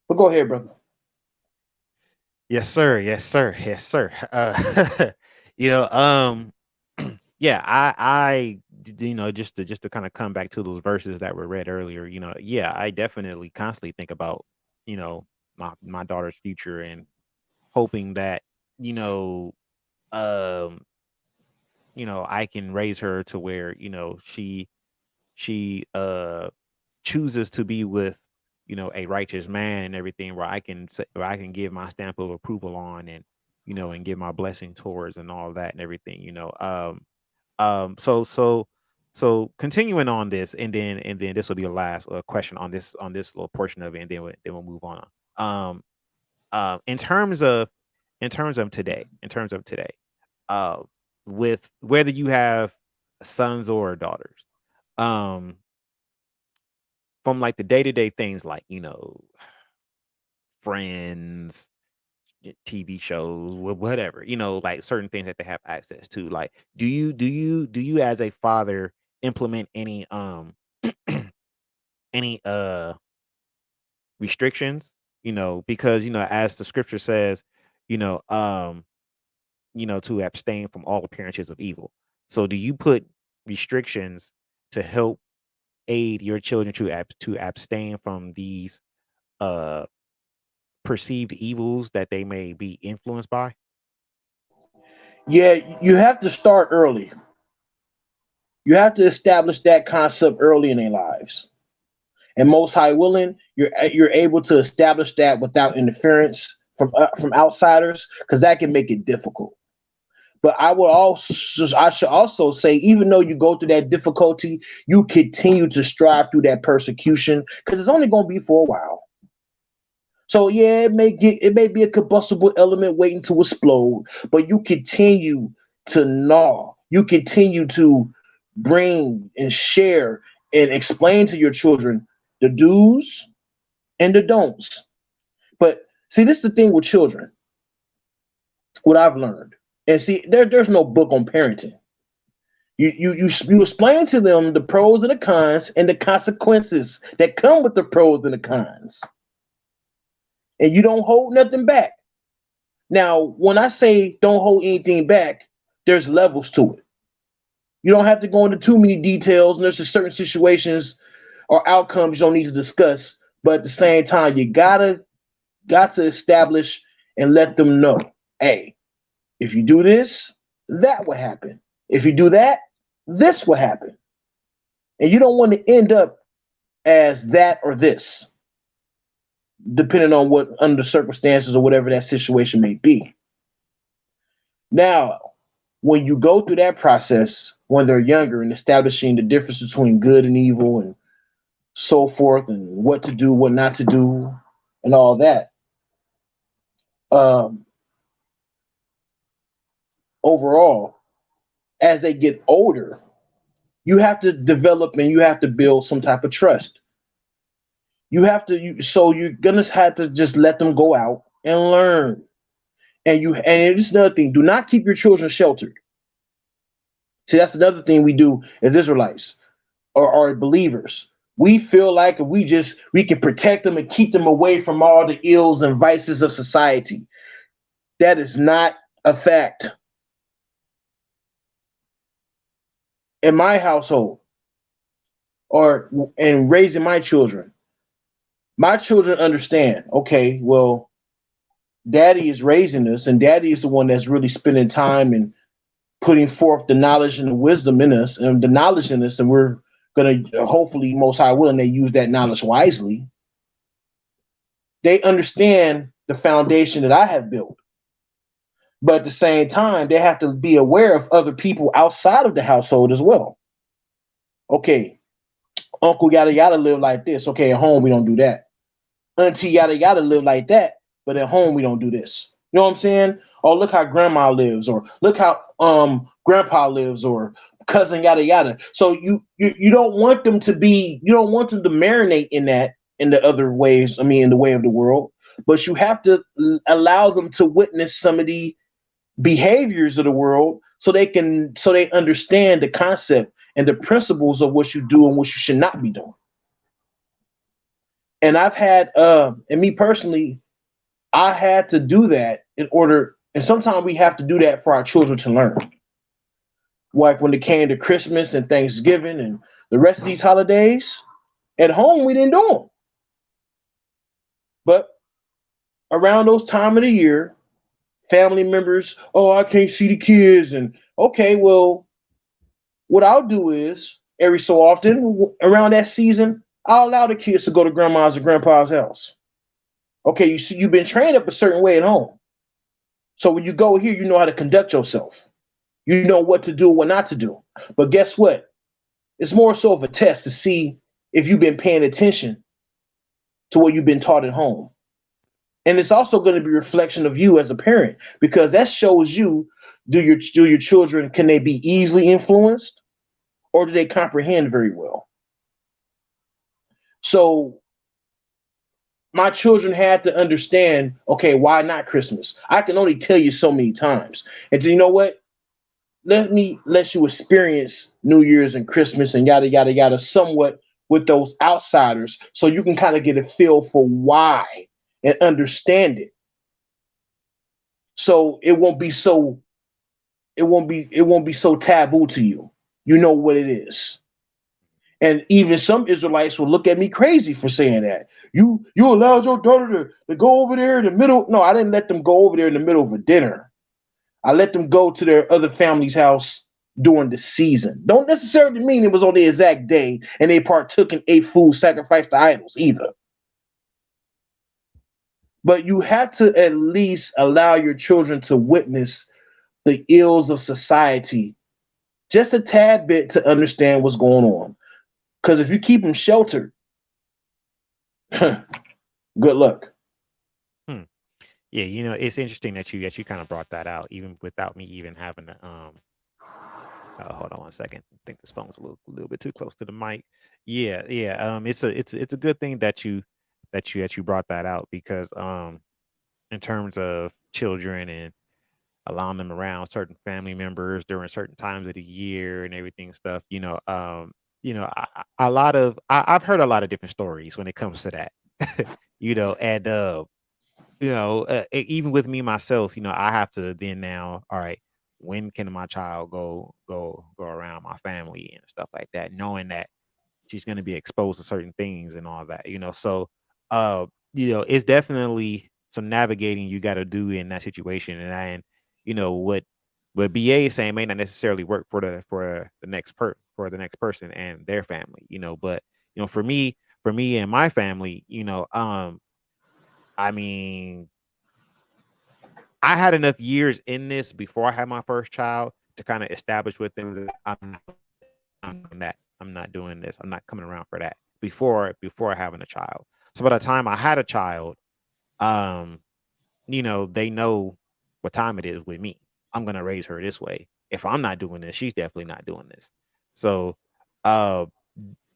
But go ahead, brother. Yes, sir. Yes, sir. Yes, sir. Yeah, just to kind of come back to those verses that were read earlier, yeah, I definitely constantly think about, my daughter's future and hoping that, um, I can raise her to where, she chooses to be with a righteous man and everything, where I can give my stamp of approval on, and and give my blessing towards and all that and everything. So continuing on this, and then this will be the last question on this little portion of it, and then we'll move on. um in terms of today, uh with whether you have sons or daughters, um from like the day-to-day things, like friends, TV shows, whatever, like certain things that they have access to, like, do you as a father implement any any restrictions, because as the scripture says, you know um to abstain from all appearances of evil. So do you put restrictions to help aid your children to abstain from these uh perceived evils that they may be influenced by? Yeah, you have to start early. You have to establish that concept early in their lives. And most high willing, you're able to establish that without interference from outsiders, because that can make it difficult. But I should also say, even though you go through that difficulty, you continue to strive through that persecution, because it's only going to be for a while. So yeah, it may be a combustible element waiting to explode, but you continue to gnaw. You continue to bring and share and explain to your children the do's and the don'ts. But see, this is the thing with children, what I've learned. And see, there's no book on parenting. You explain to them the pros and the cons and the consequences that come with the pros and the cons. And you don't hold nothing back. Now, when I say don't hold anything back, there's levels to it. You don't have to go into too many details, and there's just certain situations or outcomes you don't need to discuss. But at the same time, you got to establish and let them know, hey, if you do this, that will happen. If you do that, this will happen. And you don't want to end up as that or this, depending on what under circumstances or whatever that situation may be. Now, when you go through that process when they're younger and establishing the difference between good and evil and so forth and what to do, what not to do, and all that, um, overall, as they get older, you have to develop and you have to build some type of trust. So you're gonna have to just let them go out and learn. And it's another thing, do not keep your children sheltered. See, that's another thing we do as Israelites or believers. We feel like if we can protect them and keep them away from all the ills and vices of society. That is not a fact. In my household, or in raising my children understand, okay, well, daddy is raising us, and daddy is the one that's really spending time and putting forth the knowledge and the wisdom in us, and the knowledge in us, and we're gonna hopefully, most high willing, they use that knowledge wisely. They understand the foundation that I have built. But at the same time, they have to be aware of other people outside of the household as well. Okay, Uncle yada yada live like this. Okay, at home we don't do that. Auntie yada yada live like that, but at home we don't do this. You know what I'm saying? Or look how grandma lives, or look how grandpa lives, or cousin yada yada. So you don't want them to be, you don't want them to marinate in that, in the other ways, I mean in the way of the world, but you have to allow them to witness some of the behaviors of the world so they understand the concept and the principles of what you do and what you should not be doing. And I've had and me personally, I had to do that in order, and sometimes we have to do that for our children to learn. Like when it came to Christmas and Thanksgiving and the rest of these holidays, at home we didn't do them. But around those time of the year, family members, oh, I can't see the kids, and okay, well, what I'll do is every so often around that season, I'll allow the kids to go to grandma's or grandpa's house. Okay, you see, you've been trained up a certain way at home. So when you go here, you know how to conduct yourself. You know what to do, what not to do. But guess what? It's more so of a test to see if you've been paying attention to what you've been taught at home. And it's also going to be a reflection of you as a parent, because that shows you, do your children, can they be easily influenced, or do they comprehend very well? So my children had to understand, okay, why not Christmas? I can only tell you so many times. And you know what? Let me let you experience New Year's and Christmas and yada, yada, yada, somewhat with those outsiders, so you can kind of get a feel for why and understand it. So it won't be so taboo to you. You know what it is. And even some Israelites will look at me crazy for saying that. You allowed your daughter to go over there in the middle. No, I didn't let them go over there in the middle of a dinner. I let them go to their other family's house during the season. Don't necessarily mean it was on the exact day and they partook and ate food sacrificed to idols either. But you have to at least allow your children to witness the ills of society just a tad bit to understand what's going on. Because if you keep them sheltered, good luck. Yeah, it's interesting that you kind of brought that out, even without me even having to hold on one second. I think this phone's a little bit too close to the mic. Yeah, yeah. It's a good thing that you brought that out because in terms of children and allowing them around certain family members during certain times of the year and everything stuff, I've heard a lot of different stories when it comes to that. And even with me myself, I have to then now, all right, when can my child go around my family and stuff like that, knowing that she's going to be exposed to certain things and all that. So it's definitely some navigating you got to do in that situation. And what BA is saying may not necessarily work for the next person and their family. But for me and my family, I mean, I had enough years in this before I had my first child to kind of establish with them that I'm doing that. I'm not doing this. I'm not coming around for that before having a child. So by the time I had a child, um, they know what time it is with me. I'm gonna raise her this way. If I'm not doing this, she's definitely not doing this. So, uh,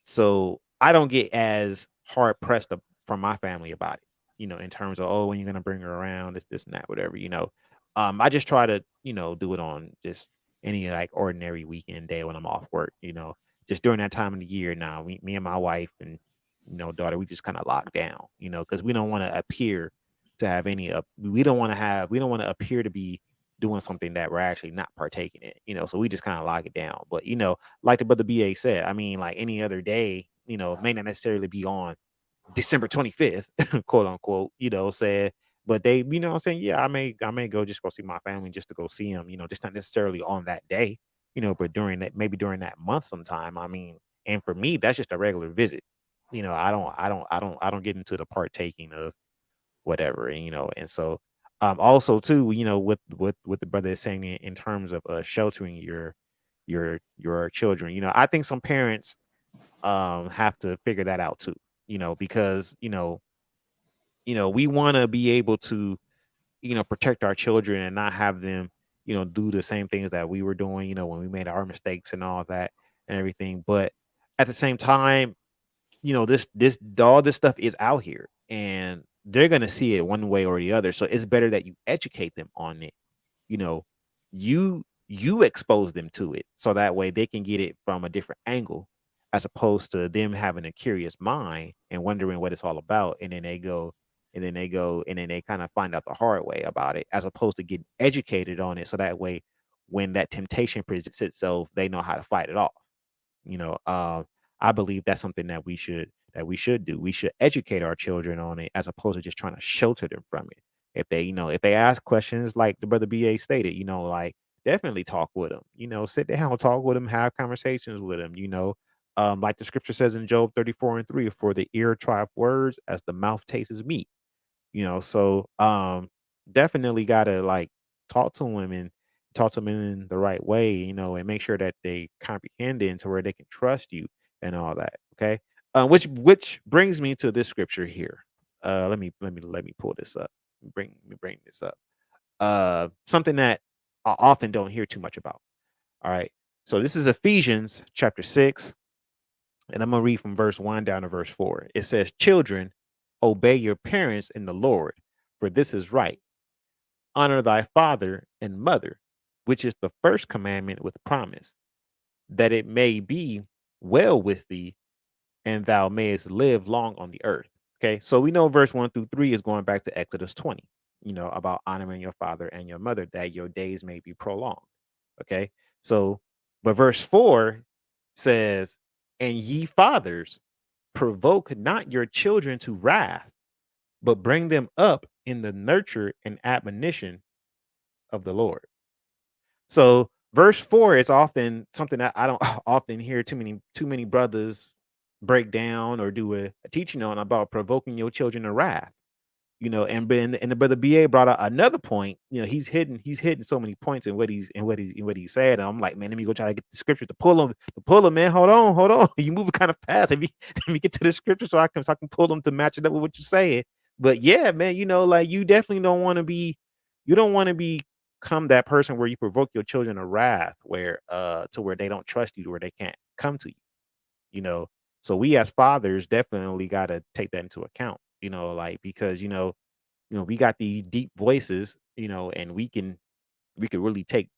so I don't get as hard pressed from my family about it, in terms of, oh, when you're gonna bring her around, this and that, whatever. I just try to, do it on just any like ordinary weekend day when I'm off work. Just during that time of the year now, me and my wife and daughter, we just kind of lock down, because we don't want to appear to have any up we don't want to appear to be doing something that we're actually not partaking in. So we just kind of lock it down. But like the brother BA said, I mean, like any other day, may not necessarily be on December 25th, quote unquote, said, but they, what I'm saying, yeah, I may go just go see my family just to go see them, just not necessarily on that day, but during that month sometime. I mean, and for me, that's just a regular visit. I don't get into the partaking of whatever, and so also too, with the brother is saying in terms of sheltering your children, I think some parents have to figure that out too, because we want to be able to protect our children and not have them do the same things that we were doing when we made our mistakes and all that and everything. But at the same time, this all this stuff is out here and they're gonna see it one way or the other. So it's better that you educate them on it. You know, you expose them to it so that way they can get it from a different angle, as opposed to them having a curious mind and wondering what it's all about, and then they kind of find out the hard way about it, as opposed to getting educated on it so that way when that temptation presents itself, they know how to fight it off. You know, I believe that's something that we should do. We should educate our children on it as opposed to just trying to shelter them from it. If they ask questions like the brother BA stated, like definitely talk with them. Sit down, talk with them, have conversations with them. Like the scripture says in Job 34:3, for the ear trieth words as the mouth tastes meat. So definitely gotta like talk to them and talk to them in the right way, and make sure that they comprehend it to where they can trust you and all that. Okay. Which brings me to this scripture here. Let me pull this up. Let me bring this up. Something that I often don't hear too much about. All right. So this is Ephesians chapter 6, and I'm gonna read from verse 1 down to verse 4. It says, children, obey your parents in the Lord, for this is right. Honor thy father and mother, which is the first commandment with promise, that it may be well with thee, and thou mayest live long on the earth. Okay, so we know verse 1 through 3 is going back to Exodus 20, about honoring your father and your mother, that your days may be prolonged. Okay, so, but verse 4 says, and ye fathers, provoke not your children to wrath, but bring them up in the nurture and admonition of the Lord. So verse 4 is often something that I don't often hear too many brothers break down or do a teaching on, about provoking your children to wrath. And the brother BA brought out another point. He's hitting so many points in what he said. And I'm like, man, let me go try to get the scriptures to pull them, man. Hold on. You moving kind of fast. Let me get to the scripture so I can pull them to match it up with what you're saying. But yeah, man, like you definitely don't want to be, you don't want to become that person where you provoke your children to wrath, where to where they don't trust you, to where they can't come to you. You know, so we as fathers definitely got to take that into account. Like because we got these deep voices, and we can really take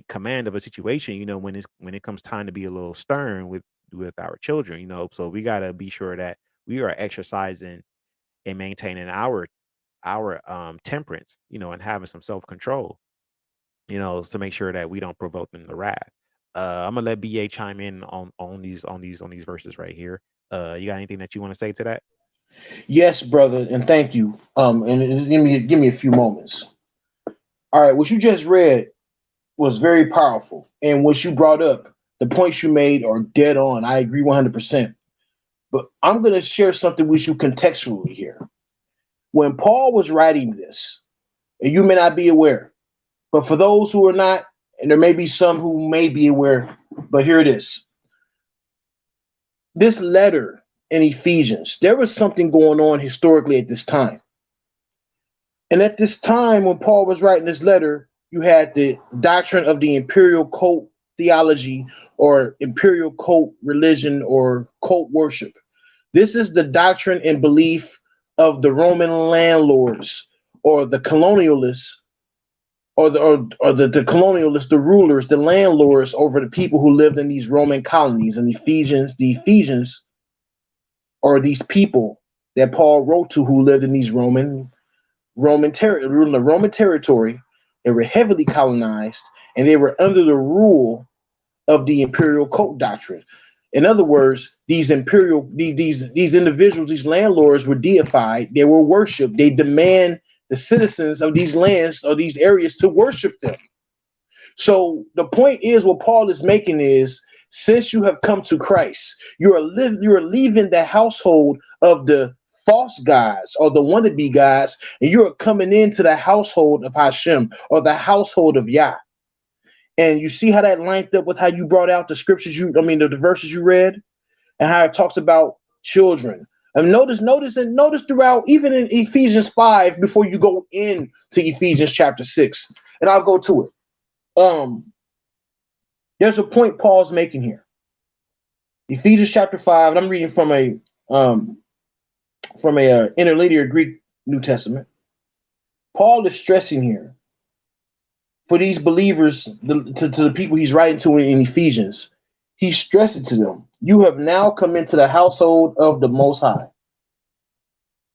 command of a situation, when it comes time to be a little stern with our children, so we got to be sure that we are exercising and maintaining our temperance, and having some self-control, to make sure that we don't provoke them to wrath. I'm gonna let BA chime in on these verses right here. You got anything that you want to say to that? Yes, brother, and thank you. And give me a few moments. All right, what you just read was very powerful, and what you brought up, the points you made are dead on. I agree 100%. But I'm going to share something with you contextually here. When Paul was writing this, and you may not be aware, but for those who are not, and there may be some who may be aware, but here it is. This letter in Ephesians, there was something going on historically at this time. And at this time, when Paul was writing this letter, you had the doctrine of the imperial cult theology or imperial cult religion or cult worship. This is the doctrine and belief of the Roman landlords or the colonialists or the colonialists, the rulers, the landlords over the people who lived in these Roman colonies. And the Ephesians are these people that Paul wrote to who lived in these Roman territory. They were heavily colonized, and they were under the rule of the imperial cult doctrine. In other words, these individuals, these landlords were deified. They were worshipped. They demand the citizens of these lands or these areas to worship them. So the point is, what Paul is making is, since you have come to Christ, you are leaving the household of the false gods or the wannabe gods, and you are coming into the household of Hashem or the household of Yah. And you see how that lined up with how you brought out the scriptures the verses you read, and how it talks about children. And notice throughout, even in Ephesians 5, before you go into Ephesians chapter 6, and I'll go to it. There's a point Paul's making here. Ephesians chapter 5, and I'm reading from a interlinear Greek New Testament. Paul is stressing here for these believers, to the people he's writing to in Ephesians. He's stressing to them, you have now come into the household of the Most High.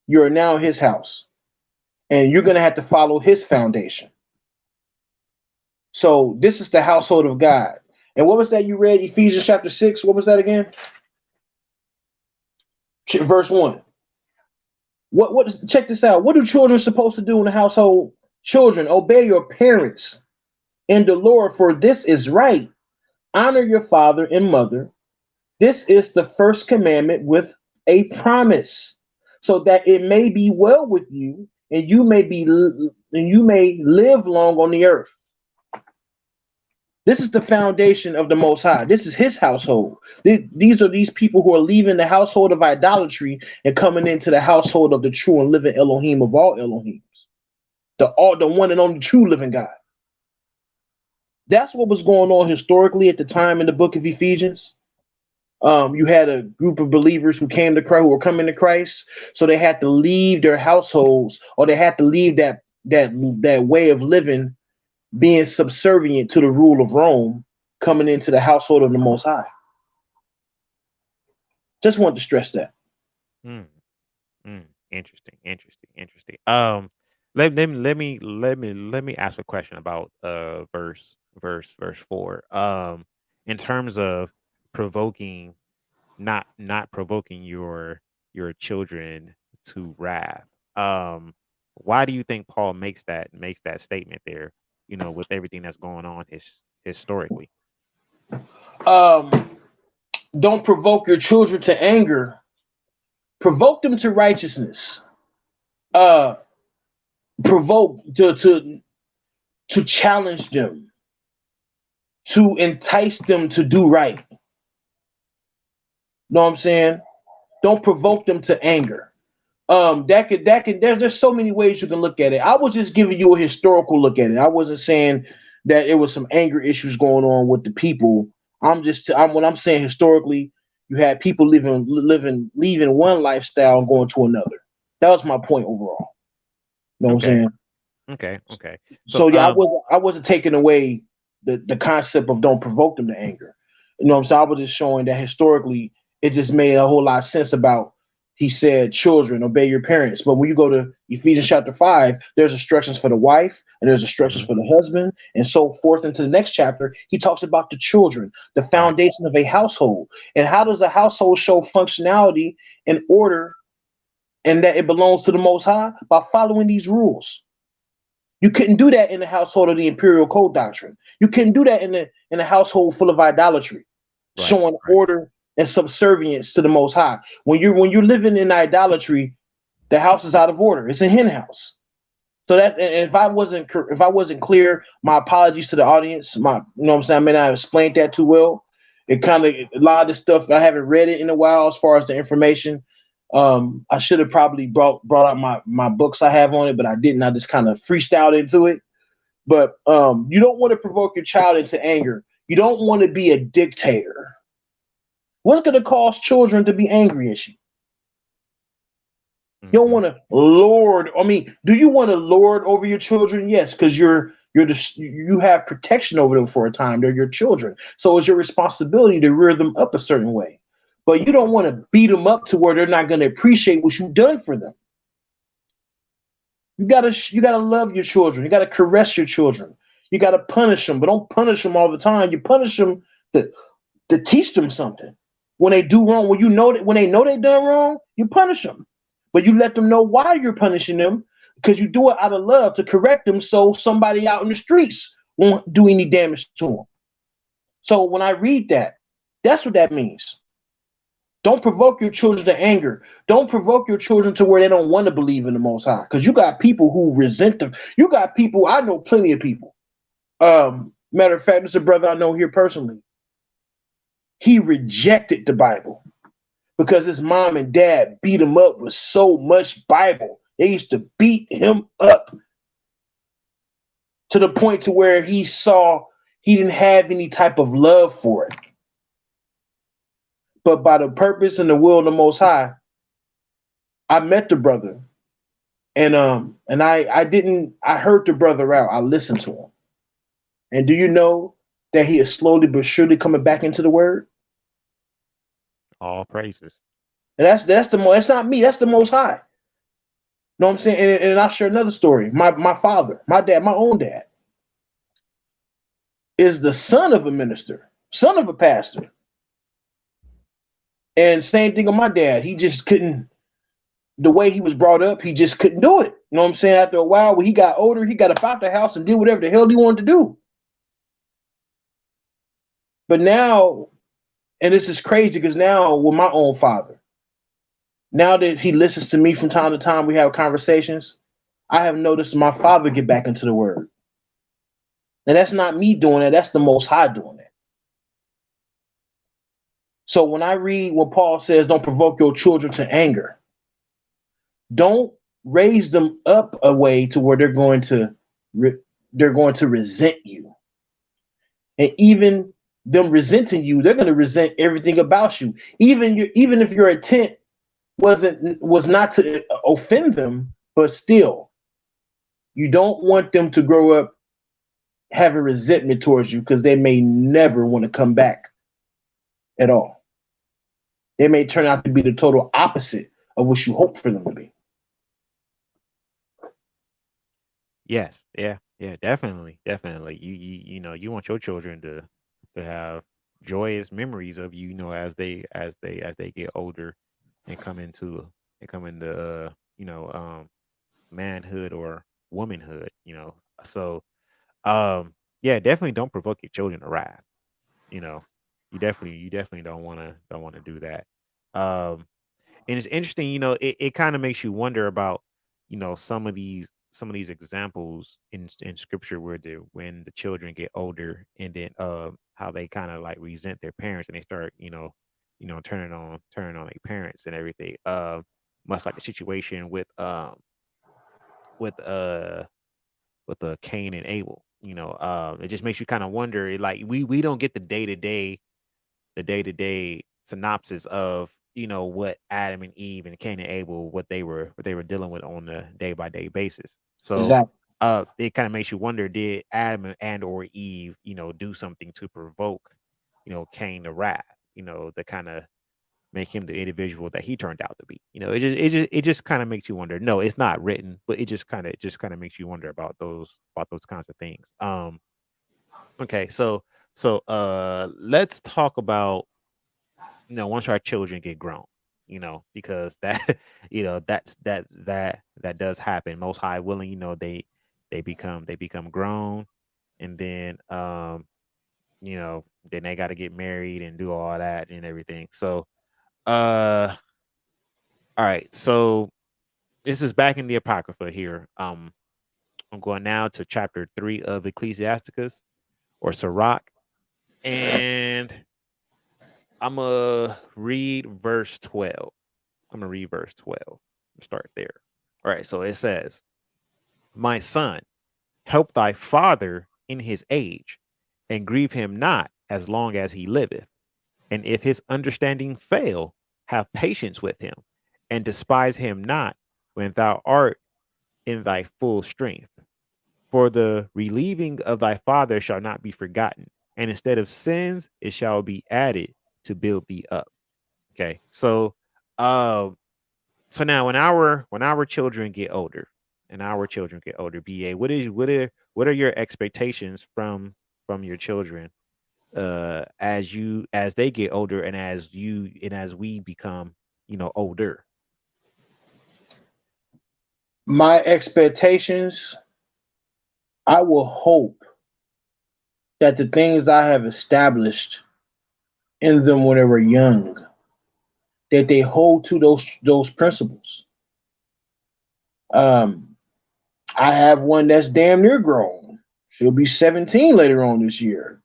You are now his house, and you're going to have to follow his foundation. So this is the household of God. And what was that you read? Ephesians chapter 6. What was that again? Verse 1. Check this out. What are children supposed to do in the household? Children, obey your parents in the Lord, for this is right. Honor your father and mother. This is the first commandment with a promise, so that it may be well with you and you may live long on the earth. This is the foundation of the Most High. This is his household. These are these people who are leaving the household of idolatry and coming into the household of the true and living Elohim of all Elohims, the one and only true living God. That's what was going on historically at the time in the book of Ephesians. You had a group of believers who came to Christ, who were coming to Christ, so they had to leave their households, or they had to leave that way of living, being subservient to the rule of Rome, coming into the household of the Most High. Just wanted to stress that. Interesting. Let me ask a question about verse 4. In terms of provoking, not provoking your children to wrath. Why do you think Paul makes that statement there? With everything that's going on historically. Don't provoke your children to anger. Provoke them to righteousness. Provoke to challenge them, to entice them to do right. Know what I'm saying? Don't provoke them to anger. There's so many ways you can look at it. I was just giving you a historical look at it. I wasn't saying that it was some anger issues going on with the people. I'm when I'm saying historically, you had people leaving one lifestyle and going to another. That was my point overall. You know what I'm Okay. saying? Okay. So So yeah, I wasn't taking away the concept of don't provoke them to anger. You know what I'm saying? I was just showing that historically it just made a whole lot of sense about he said, children, obey your parents. But when you go to Ephesians chapter 5, there's instructions for the wife and there's instructions mhm, for the husband, and so forth into the next chapter. He talks about the children, the right. foundation of a household. And how does a household show functionality and order and that it belongs to the most high? By following these rules. You couldn't do that in the household of the imperial code doctrine. You couldn't do that in a household full of idolatry, Right. showing Right. order and subservience to the Most High. When you're living in idolatry, the house is out of order. It's a hen house. So that, and if I wasn't clear, my apologies to the audience. You know what I'm saying, I may not have explained that too well. It kind of, a lot of this stuff I haven't read it in a while as far as the information. I should have probably brought out my books I have on it, but I didn't. I just kind of freestyled into it. But you don't want to provoke your child into anger. You don't want to be a dictator. What's going to cause children to be angry at you? You don't hmm want to lord. I mean, do you want to lord over your children? Yes, because you have protection over them for a time. They're your children, so it's your responsibility to rear them up a certain way. But you don't want to beat them up to where they're not going to appreciate what you've done for them. You gotta love your children. You gotta caress your children. You gotta punish them, but don't punish them all the time. You punish them to, to teach them something. When they do wrong, when they know they done wrong, you punish them. But you let them know why you're punishing them, because you do it out of love to correct them so somebody out in the streets won't do any damage to them. So when I read that, that's what that means. Don't provoke your children to anger. Don't provoke your children to where they don't want to believe in the Most High. Because you got people who resent them. You got people, I know plenty of people. Matter of fact, there's a brother I know here personally. He rejected the Bible because his mom and dad beat him up with so much Bible. They used to beat him up to the point to where he saw he didn't have any type of love for it. But by the purpose and the will of the Most High, I met the brother, and I heard the brother out. I listened to him. And do you know that he is slowly but surely coming back into the word? All praises. And that's not me, that's the Most High. You know what I'm saying? And I'll share another story. My father, my dad, my own dad, is the son of a minister, son of a pastor. And same thing with my dad. He just couldn't, the way he was brought up, he just couldn't do it. You know what I'm saying? After a while, when he got older, he got about the house and did whatever the hell he wanted to do. But now, and this is crazy because now with my own father, now that he listens to me from time to time, we have conversations. I have noticed my father get back into the word. And that's not me doing it, that's the Most High doing it. So when I read what Paul says, don't provoke your children to anger, don't raise them up a way to where they're going to resent you. And even them resenting you, they're going to resent everything about you. Even if your intent was not to offend them, but still, you don't want them to grow up having resentment towards you because they may never want to come back at all. They may turn out to be the total opposite of what you hope for them to be. Yes. Yeah. Definitely. You want your children to have joyous memories of you. You know, as they get older and come into manhood or womanhood. So yeah, definitely don't provoke your children to wrath. You know, you definitely don't want to do that. Um, and it's interesting. It kind of makes you wonder about some of these examples in scripture where when the children get older and then how they kind of like resent their parents and they start turning on their parents and everything. much like the situation with uh Cain and Abel. It just makes you kind of wonder. Like we don't get the day to day synopsis of what Adam and Eve and Cain and Abel what they were dealing with on a day by day basis. So Exactly. it kind of makes you wonder, did Adam and or Eve do something to provoke Cain to wrath, to kind of make him the individual that he turned out to be. It just kind of makes you wonder. No, it's not written, but it just kind of makes you wonder about those kinds of things. Okay, so let's talk about once our children get grown, because that that does happen. Most high willing, they become grown, and then they got to get married and do all that and everything. So uh all right, so this is back in the Apocrypha here. I'm going now to chapter 3 of Ecclesiasticus or Sirach, and I'm gonna read verse 12. I'm gonna read verse 12. Start there. All right, so it says, "My son, help thy father in his age, and grieve him not as long as he liveth. And if his understanding fail, have patience with him, and despise him not when thou art in thy full strength. For the relieving of thy father shall not be forgotten, and instead of sins, it shall be added to build thee up." Okay, uh, so now when our children get older, BA, what are your expectations from your children as they get older and as we become older? My expectations, I will hope that the things I have established in them when they were young, that they hold to those principles. Um, I have one that's damn near grown. She'll be 17 later on this year.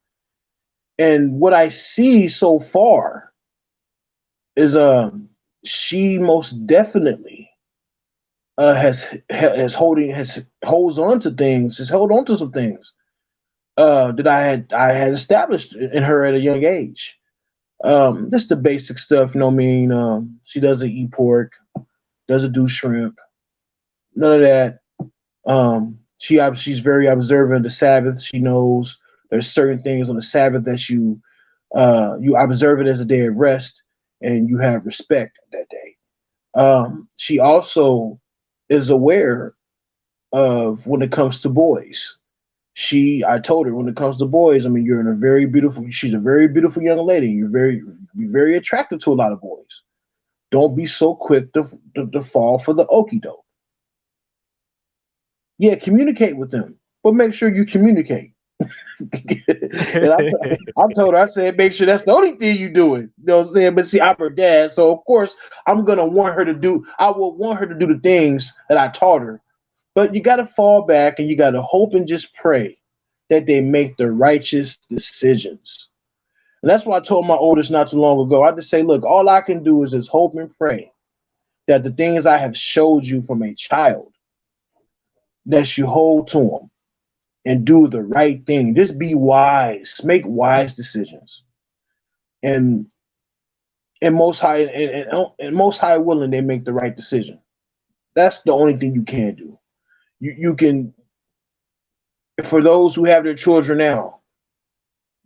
And what I see so far is she most definitely has holds on to things, has held on to some things that I had established in her at a young age. Just the basic stuff, she doesn't eat pork, doesn't do shrimp, none of that. She's very observant of the Sabbath. She knows there's certain things on the Sabbath that you observe it as a day of rest, and you have respect that day. She also is aware of when it comes to boys. I told her when it comes to boys, I mean, she's a very beautiful young lady. You're very attractive to a lot of boys. Don't be so quick to fall for the okie doke. Yeah, communicate with them, but make sure you communicate. And I told her, I said, make sure that's the only thing you do it. You know what I'm saying? But see, I'm her dad, so of course I will want her to do the things that I taught her. But you got to fall back and you got to hope and just pray that they make the righteous decisions. And that's why I told my oldest not too long ago. I just say, look, all I can do is just hope and pray that the things I have showed you from a child, that you hold to them and do the right thing. Just be wise, make wise decisions. And most high willing, they make the right decision. That's the only thing you can do. You can, for those who have their children now,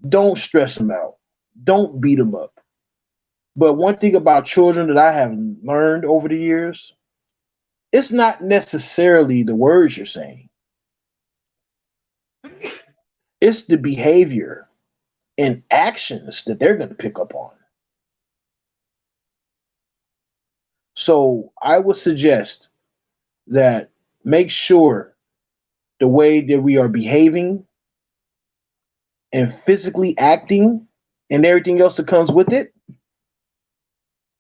don't stress them out. Don't beat them up. But one thing about children that I have learned over the years, it's not necessarily the words you're saying. It's the behavior and actions that they're going to pick up on. So I would suggest that make sure the way that we are behaving and physically acting and everything else that comes with it,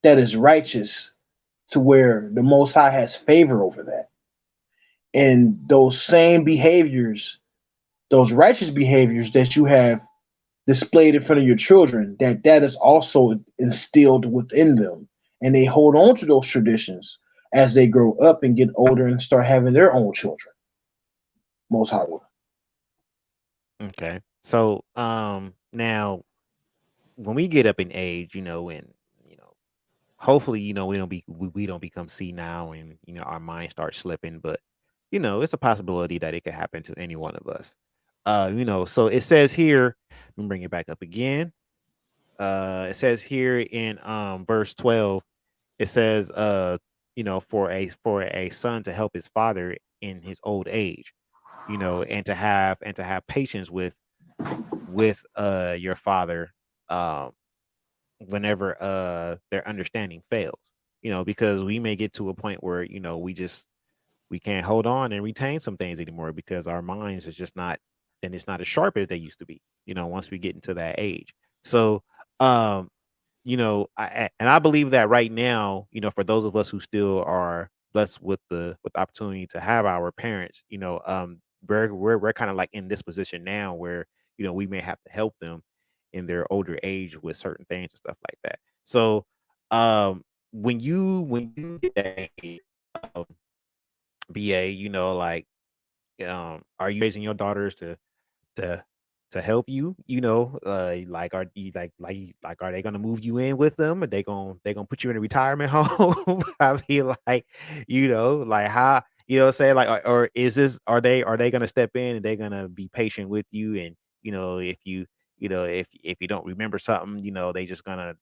that is righteous, to where the Most High has favor over that. And those same behaviors, those righteous behaviors that you have displayed in front of your children, that is also instilled within them. And they hold on to those traditions as they grow up and get older and start having their own children. Most High will. Okay. So now when we get up in age, and you know, hopefully, we don't become senile and our mind starts slipping, but it's a possibility that it could happen to any one of us. So it says here, let me bring it back up again. It says here in verse 12, it says for a son to help his father in his old age, and to have patience with your father, um whenever their understanding fails, because we may get to a point where we can't hold on and retain some things anymore because our minds is just not, and it's not as sharp as they used to be, once we get into that age. So um and I believe that right now, for those of us who still are blessed with the opportunity to have our parents, we're kind of like in this position now where we may have to help them in their older age with certain things and stuff like that. So when you get that age, um, BA, like are you raising your daughters to to help you, like are they gonna move you in with them? Are they gonna put you in a retirement home? I mean, like, like how, what I'm saying, like, or is this, are they gonna step in and they're gonna be patient with you, and if if you don't remember something, they just gonna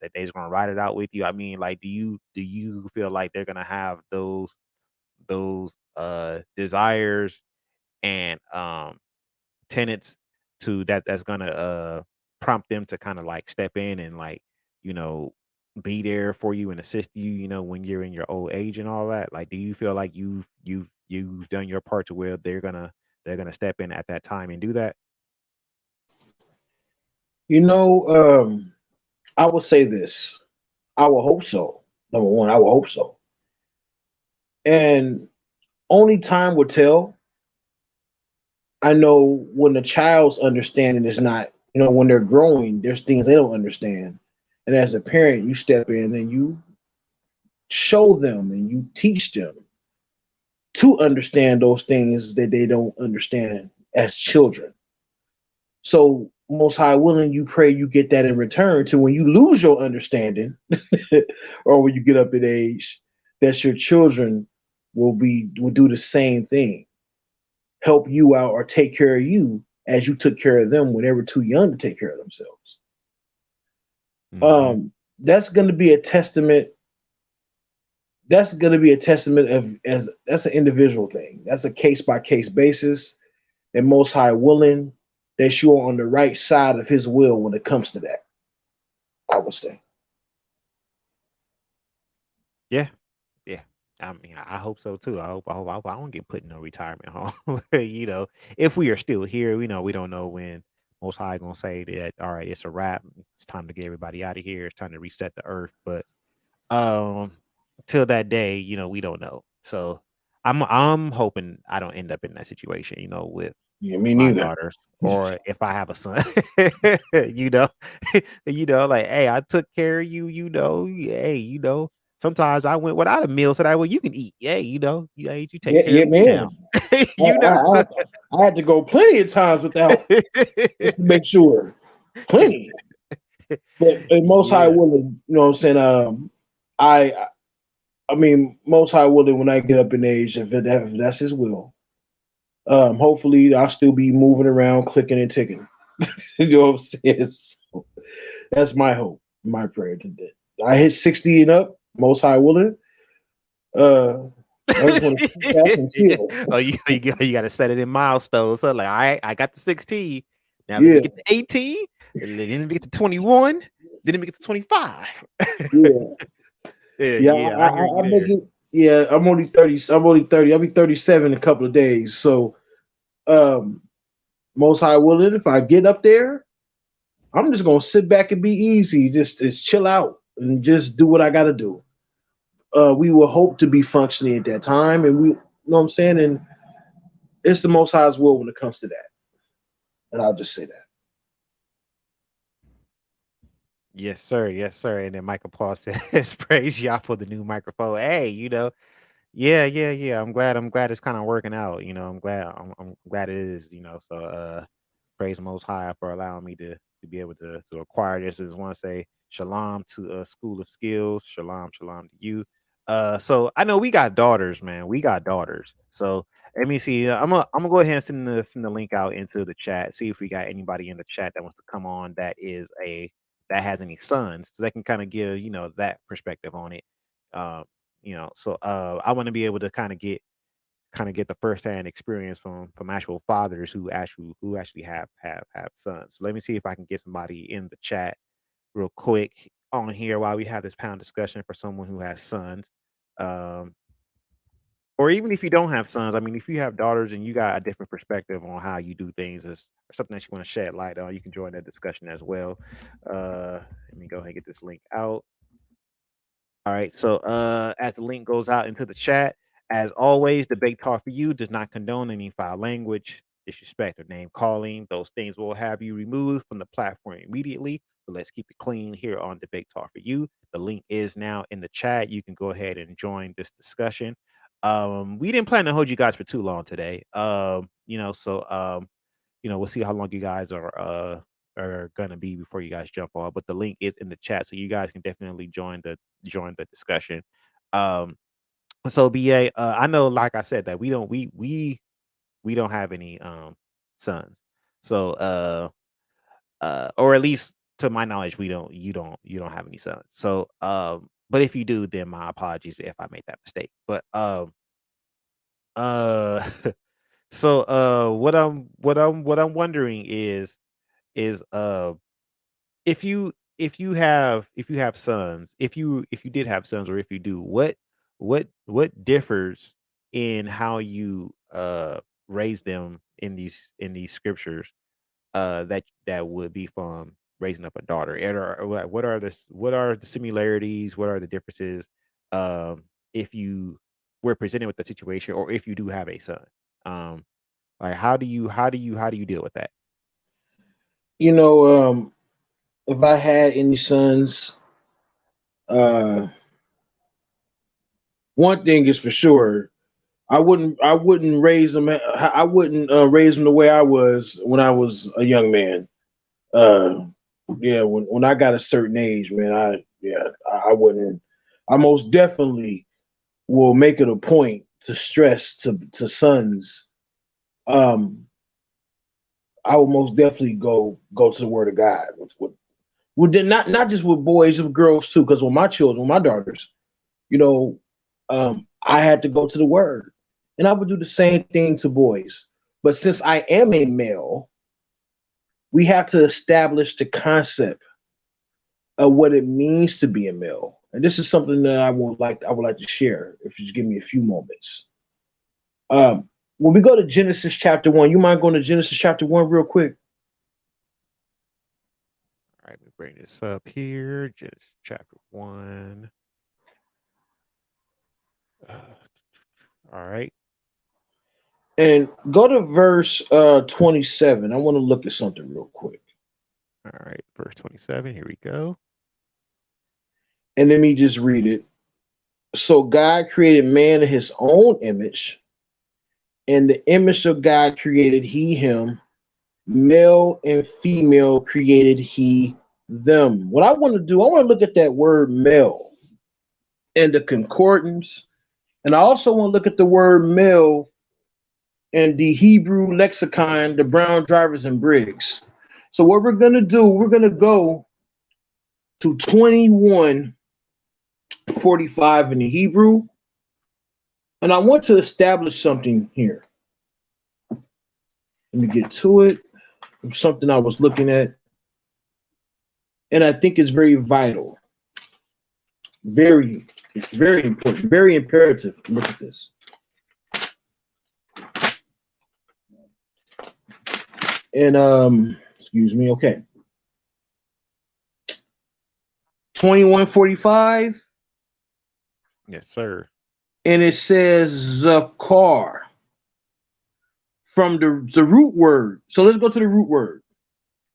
ride it out with you. I mean, like, do you feel like they're gonna have those desires and tenants that's gonna prompt them to kind of like step in and like you know be there for you and assist you, when you're in your old age and all that? Like, do you feel like you've done your part to where they're gonna step in at that time and do that? You know, I will say this. I will hope so. Number one, I will hope so. And only time will tell. I know when the child's understanding is not, when they're growing, there's things they don't understand. And as a parent, you step in and you show them and you teach them to understand those things that they don't understand as children. So, most high willing, you pray you get that in return to when you lose your understanding or when you get up in age, that your children will do the same thing, help you out or take care of you as you took care of them when they were too young to take care of themselves. Hmm. That's going to be a testament. That's going to be a testament of, as that's an individual thing. That's a case by case basis. And most high willing, that you are on the right side of his will when it comes to that, I would say. Yeah. Yeah. I mean, I hope so too. I hope I don't get put in no retirement home. If we are still here, we don't know when Most High gonna say that. All right, it's a wrap. It's time to get everybody out of here. It's time to reset the earth. But um, till that day, we don't know. So I'm hoping I don't end up in that situation. With Yeah, me my neither. daughters, or if I have a son, you know, like, hey, I took care of you, hey, sometimes I went without a meal so that way you can eat. Hey, you take Yeah, care yeah, of me now. man. I, you know. I, I, I had to go plenty of times without, just to make sure. Plenty. But most high Yeah. willing, you know what I'm saying? I I mean, most high willing when I get up in age, if that's his will. Hopefully I'll still be moving around, clicking and ticking. You know what I'm saying? So that's my hope, my prayer today. I hit 60 and up, most high willing. Uh I just want to sit back and chill. Oh, you got to set it in milestones. So like, all right, I got the 16. Now let me Yeah, get to 18. And then let me get to 21. Then let me get to 25. yeah. Yeah, Yeah, yeah, I hear I you make there. it. Yeah, I'm only 30. I'm only 30. I'll be 37 in a couple of days. So, um, most high willing, if I get up there, I'm just gonna sit back and be easy, just chill out and just do what I gotta do. We will hope to be functioning at that time, and we, you know what I'm saying, and it's the Most High's will when it comes to that. And I'll just say that. Yes, sir. Yes, sir. And then Michael Paul says, praise y'all for the new microphone. Hey, Yeah. I'm glad. I'm glad it's kind of working out. I'm glad. I'm glad it is. So praise the Most High for allowing me to be able to acquire this. I just want to say shalom to School of Skills. Shalom to you. So I know we got daughters, man. We got daughters. So let me see. I'm gonna go ahead and send the link out into the chat. See if we got anybody in the chat that wants to come on that has any sons, so they can kind of give that perspective on it. Um, so I want to be able to kind of get the firsthand experience from actual fathers who actually have sons. So let me see if I can get somebody in the chat real quick on here while we have this panel discussion for someone who has sons. Um, or even if you don't have sons, I mean, if you have daughters and you got a different perspective on how you do things, or something that you want to shed light on, you can join that discussion as well. Let me go ahead and get this link out. All right. So as the link goes out into the chat, as always, debate talk for you does not condone any foul language, disrespect, or name calling. Those things will have you removed from the platform immediately. So let's keep it clean here on debate talk for you. The link is now in the chat. You can go ahead and join this discussion. We didn't plan to hold you guys for too long today. We'll see how long you guys are gonna be before you guys jump on. But the link is in the chat, so you guys can definitely join the discussion. Um, so BA, I know, like I said, that we don't have any sons. So or at least to my knowledge, you don't have any sons. So but if you do, then my apologies if I made that mistake. But uh so what I'm wondering is if you have sons, if you did have sons, or if you do, what differs in how you raise them in these scriptures, that would be from raising up a daughter? And what are the similarities, what are the differences, if you were presented with the situation, or if you do have a son? um like, how do you deal with that? You know, if I had any sons, uh, one thing is for sure, I wouldn't raise them. I wouldn't raise them the way I was when I was a young man. Uh, yeah, when I got a certain age, man, I wouldn't. I most definitely will make it a point to stress to sons. Um, I will most definitely go to the Word of God. Then not just with boys, with girls too. Because with my children, with my daughters, you know, I had to go to the Word, and I would do the same thing to boys. But since I am a male, we have to establish the concept of what it means to be a male. And this is something that I would like to share if you just give me a few moments. When we go to Genesis chapter 1, you mind going to Genesis chapter 1 real quick? All right, let me bring this up here. Genesis chapter 1. Uh, all right. And go to verse 27. I want to look at something real quick. All right. Verse 27. Here we go. And let me just read it. So God created man in his own image. In the image of God created he him. Male and female created he them. What I want to do, I want to look at that word male and the concordance. And I also want to look at the word male and the Hebrew lexicon, the Brown Drivers and Briggs. So what we're going to do, we're going to go to 21:45 in the Hebrew. And I want to establish something here. Let me get to it. Something I was looking at. And I think it's very vital. It's very important, very imperative. Look at this. And excuse me, okay. 21:45. Yes, sir. And it says zakar from the root word. So let's go to the root word.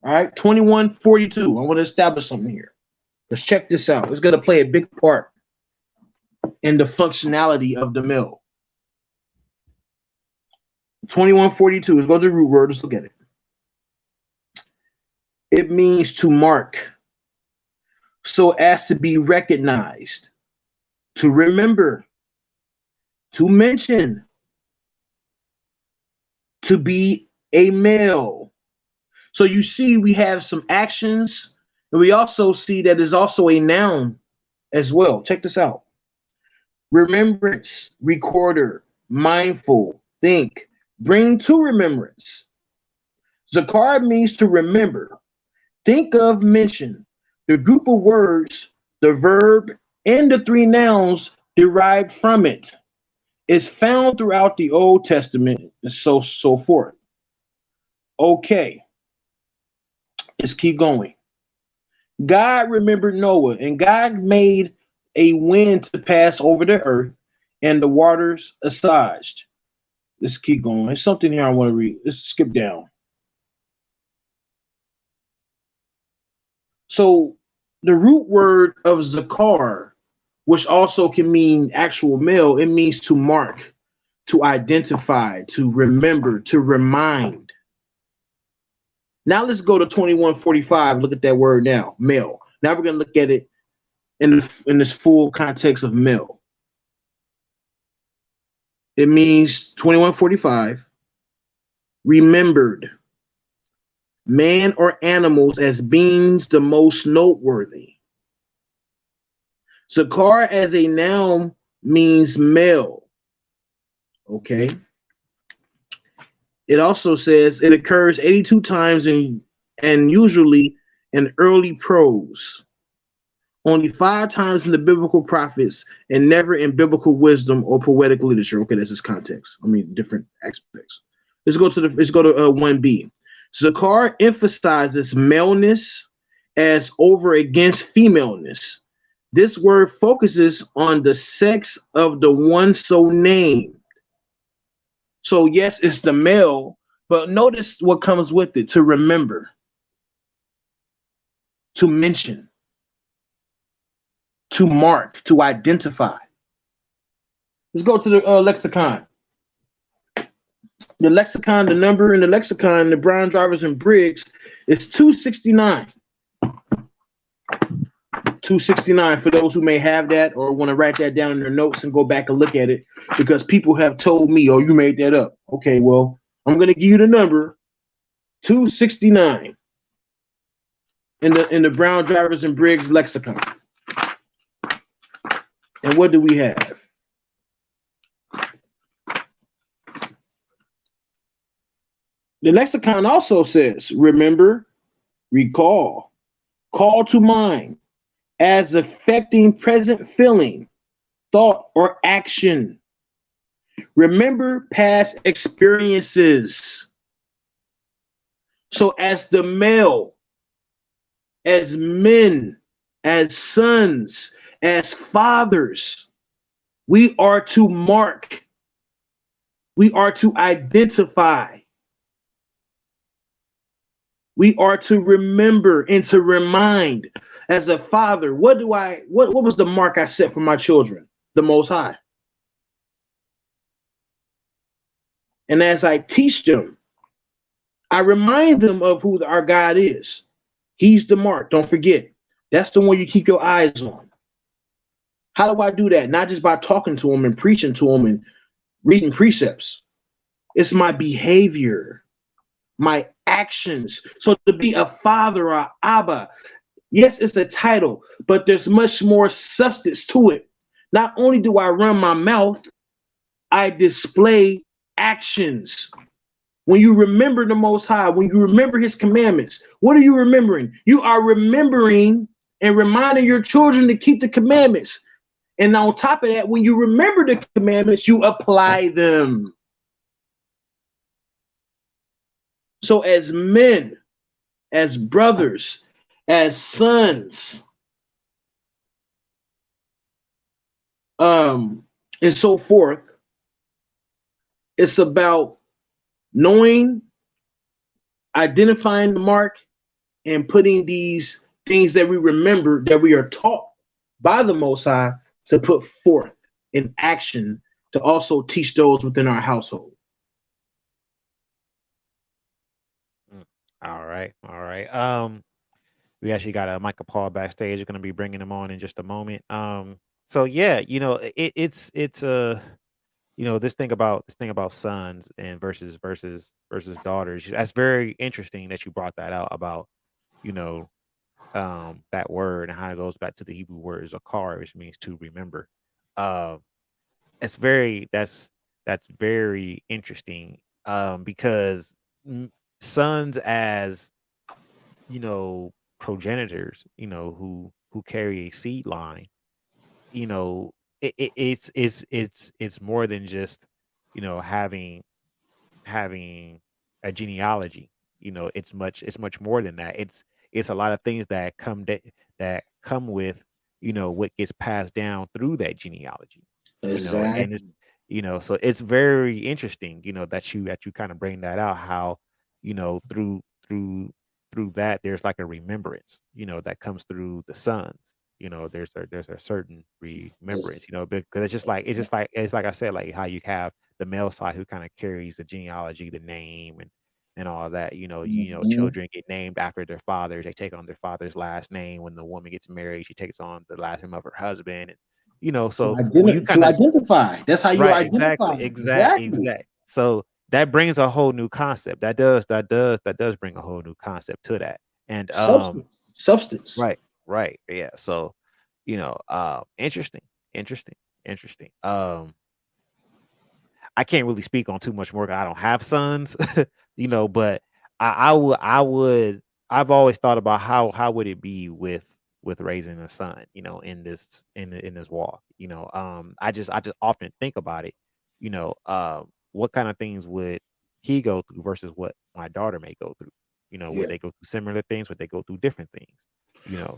All right, 21:42. I want to establish something here. Let's check this out. It's going to play a big part. and the functionality of the male. 2142. Let's go to the root word. Let's look at it. It means to mark, so as to be recognized, to remember, to mention, to be a male. So you see, we have some actions, and we also see that is also a noun as well. Check this out. Remembrance, recorder, mindful, think, bring to remembrance. Zakar means to remember, think of, mention. The group of words, the verb, and the three nouns derived from it is found throughout the Old Testament, and so forth. Okay, let's keep going. God remembered Noah, and God made a wind to pass over the earth, and the waters assuaged. Let's keep going. There's something here I want to read. Let's skip down. So the root word of zakar, which also can mean actual male, it means to mark, to identify, to remember, to remind. Now let's go to 2145. Look at that word now, male. Now we're going to look at it in this full context of male. It means 2145, remembered, man or animals as beings the most noteworthy. Zakar as a noun means male. Okay. It also says it occurs 82 times and usually in early prose. Only 5 times in the biblical prophets and never in biblical wisdom or poetic literature. Okay, that's its context. I mean, different aspects. Let's go to 1b. Zakar emphasizes maleness as over against femaleness. This word focuses on the sex of the one so named. So yes, it's the male, but notice what comes with it: to remember, to mention, to mark, to identify. Let's go to the lexicon. The lexicon, the number in the lexicon, the Brown, Drivers, and Briggs is 269. 269 for those who may have that or want to write that down in their notes and go back and look at it, because people have told me, oh, you made that up. Okay, well, I'm going to give you the number 269 in the Brown, Drivers, and Briggs lexicon. And what do we have? The lexicon also says remember, recall, call to mind, as affecting present feeling, thought, or action. Remember past experiences. So as the male, as men, as sons, as fathers, we are to mark, we are to identify, we are to remember and to remind. As a father, what was the mark I set for my children? The Most High. And as I teach them, I remind them of who our God is. He's the mark. Don't forget. That's the one you keep your eyes on. How do I do that? Not just by talking to them and preaching to them and reading precepts. It's my behavior, my actions. So to be a father or Abba, yes, it's a title, but there's much more substance to it. Not only do I run my mouth, I display actions. When you remember the Most High, when you remember his commandments, what are you remembering? You are remembering and reminding your children to keep the commandments. And on top of that, when you remember the commandments, you apply them. So as men, as brothers, as sons, and so forth, it's about knowing, identifying the mark, and putting these things that we remember, that we are taught by the Most High, to put forth in action to also teach those within our household. Mm. All right, all right. We actually got a Michael Paul backstage. We're gonna be bringing him on in just a moment. So yeah, it's this thing about sons and versus daughters. That's very interesting that you brought that out about you know that word and how it goes back to the Hebrew word zakar, which means to remember. Um, it's very that's very interesting because mm, sons as you know progenitors who carry a seed line you know it's more than just having a genealogy. It's much more than that. It's a lot of things that come with what gets passed down through that genealogy. And it's Exactly. so it's very interesting, that you kind of bring that out how through through that there's like a remembrance, that comes through the sons. There's a certain remembrance, because it's like I said, like how you have the male side who kind of carries the genealogy, the name, and all that. Mhm. Children get named after their fathers. They take on their father's last name. When the woman gets married, she takes on the last name of her husband. And, so when you To kind of identify. That's how you right, exactly, identify. Exactly. exact. So that brings a whole new concept. That does bring a whole new concept to that. And Substance. Substance. right, right, yeah. So interesting, interesting, interesting. I can't really speak on too much more 'cause I don't have sons, but I've always thought about how would it be with raising a son, in this walk. I just often think about it, what kind of things would he go through versus what my daughter may go through. Would Yeah. they go through similar things? Would they go through different things?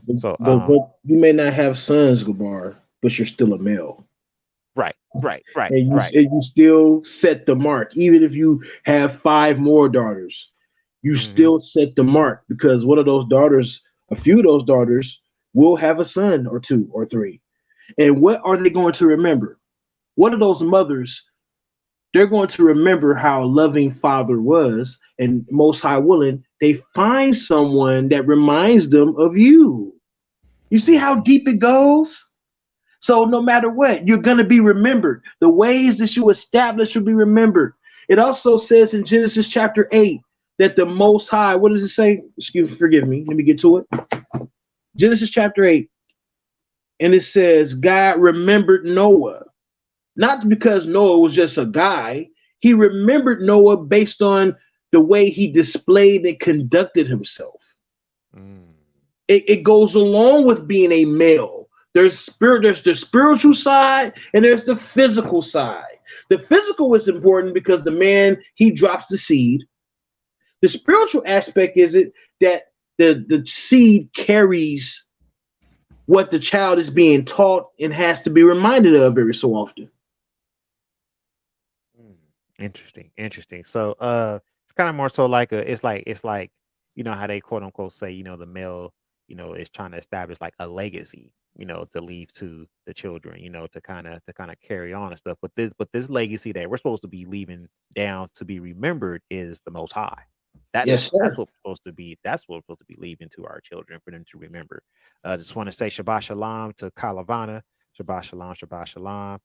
But, So but you may not have sons, Gabar, but you're still a male. right, right, right, And right. you still set the mark. Even if you have five more daughters, you Hmm. still set the mark because one of those daughters, a few of those daughters, will have a son or two or three. And what are they going to remember? One of those mothers, they're going to remember how loving father was, and most high willing, they find someone that reminds them of you. You see how deep it goes? So no matter what, you're going to be remembered. The ways that you establish will be remembered. It also says in Genesis chapter 8 that the Most High, what does it say? Forgive me. Let me get to it. Genesis chapter 8, and it says, God remembered Noah. Not because Noah was just a guy, he remembered Noah based on the way he displayed and conducted himself. Mm. It goes along with being a male. There's the spiritual side and there's the physical side. The physical is important because the man he drops the seed. The spiritual aspect is it that the seed carries what the child is being taught and has to be reminded of every so often. Mm. Interesting, interesting. So, it's kind of more so like it's like how they quote unquote say the male is trying to establish like a legacy to leave to the children to kind of carry on and stuff. But this legacy that we're supposed to be leaving down to be remembered is the Most High. That's Yes, that's sir. what we're supposed to be. That's what we're supposed to be leaving to our children for them to remember. Just want to say Shabbat Shalom to Kalavana. Shabbat Shalom. Shabbat Shalom.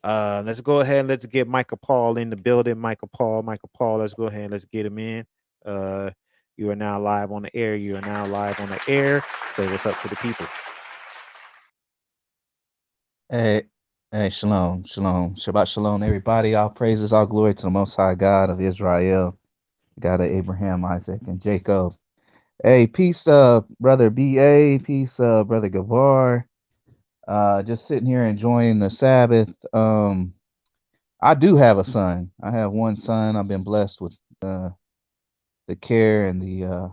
Let's go ahead and let's get Michael Paul in the building. Michael Paul, let's go ahead and let's get him in. Uh, you are now live on the air. You are now live on the air. Say what's up to the people. Hey, hey, shalom, shalom, Shabbat shalom, everybody. All praises, all glory to the Most High God of Israel, God of Abraham, Isaac, and Jacob. Hey, peace, brother BA, peace, brother Gabbar. Just sitting here enjoying the Sabbath. I do have a son. I have one son. I've been blessed with the care and the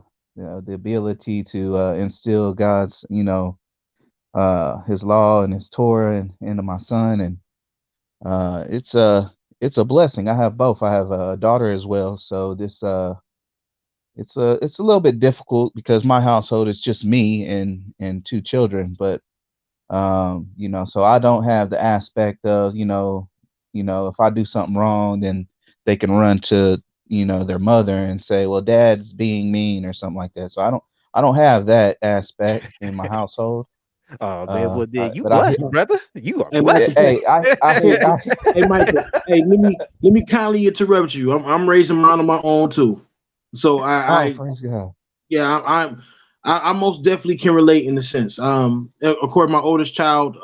ability to instill God's, His law and His Torah into my son, and it's a blessing. I have both. I have a daughter as well, so this it's a little bit difficult because my household is just me and two children, but So I don't have the aspect of, if I do something wrong, then they can run to, their mother and say, well, dad's being mean or something like that. So I don't have that aspect in my household. Oh man, well then you But I hear, blessed, brother. You are Hey, Michael, blessed. hey, I hey, hear, hey, Michael. Hey, let me kindly interrupt you. I'm raising mine on my own too. So oh, I praise God. yeah, I most definitely can relate in a sense. Of course, my oldest child,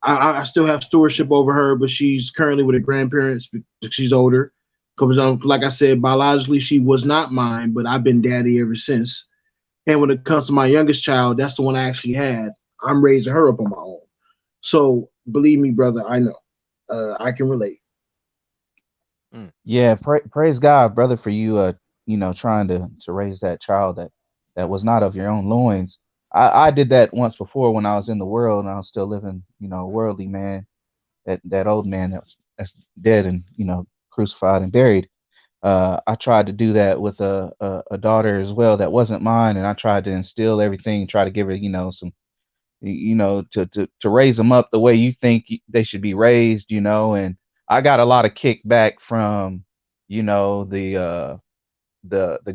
I still have stewardship over her, but she's currently with her grandparents because she's older. Because like I said, biologically she was not mine, but I've been daddy ever since. And when it comes to my youngest child, that's the one I actually had. I'm raising her up on my own. So believe me, brother, I know. I can relate. Mm. Yeah, praise God, brother, for you, trying to raise that child that was not of your own loins. I did that once before when I was in the world and I was still living, a worldly man, that old man that's dead and crucified and buried. I tried to do that with a daughter as well that wasn't mine, and I tried to instill everything, try to give her, some, to raise them up the way you think they should be raised, and I got a lot of kickback from, the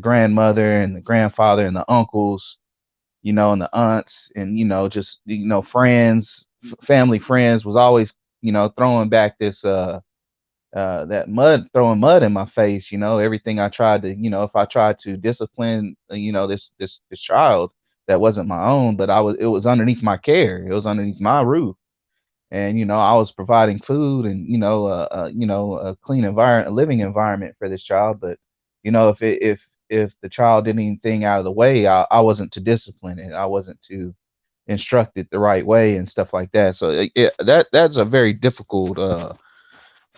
grandmother and the grandfather and the uncles, and the aunts and just friends, family friends was always throwing back this that mud throwing mud in my face, everything I tried to, if I tried to discipline, this child that wasn't my own, but it was underneath my care, it was underneath my roof, and I was providing food and a clean environment, a living environment for this child, but if the child did anything out of the way, I wasn't to discipline it, I wasn't to instruct it the right way and stuff like that. So that's a very difficult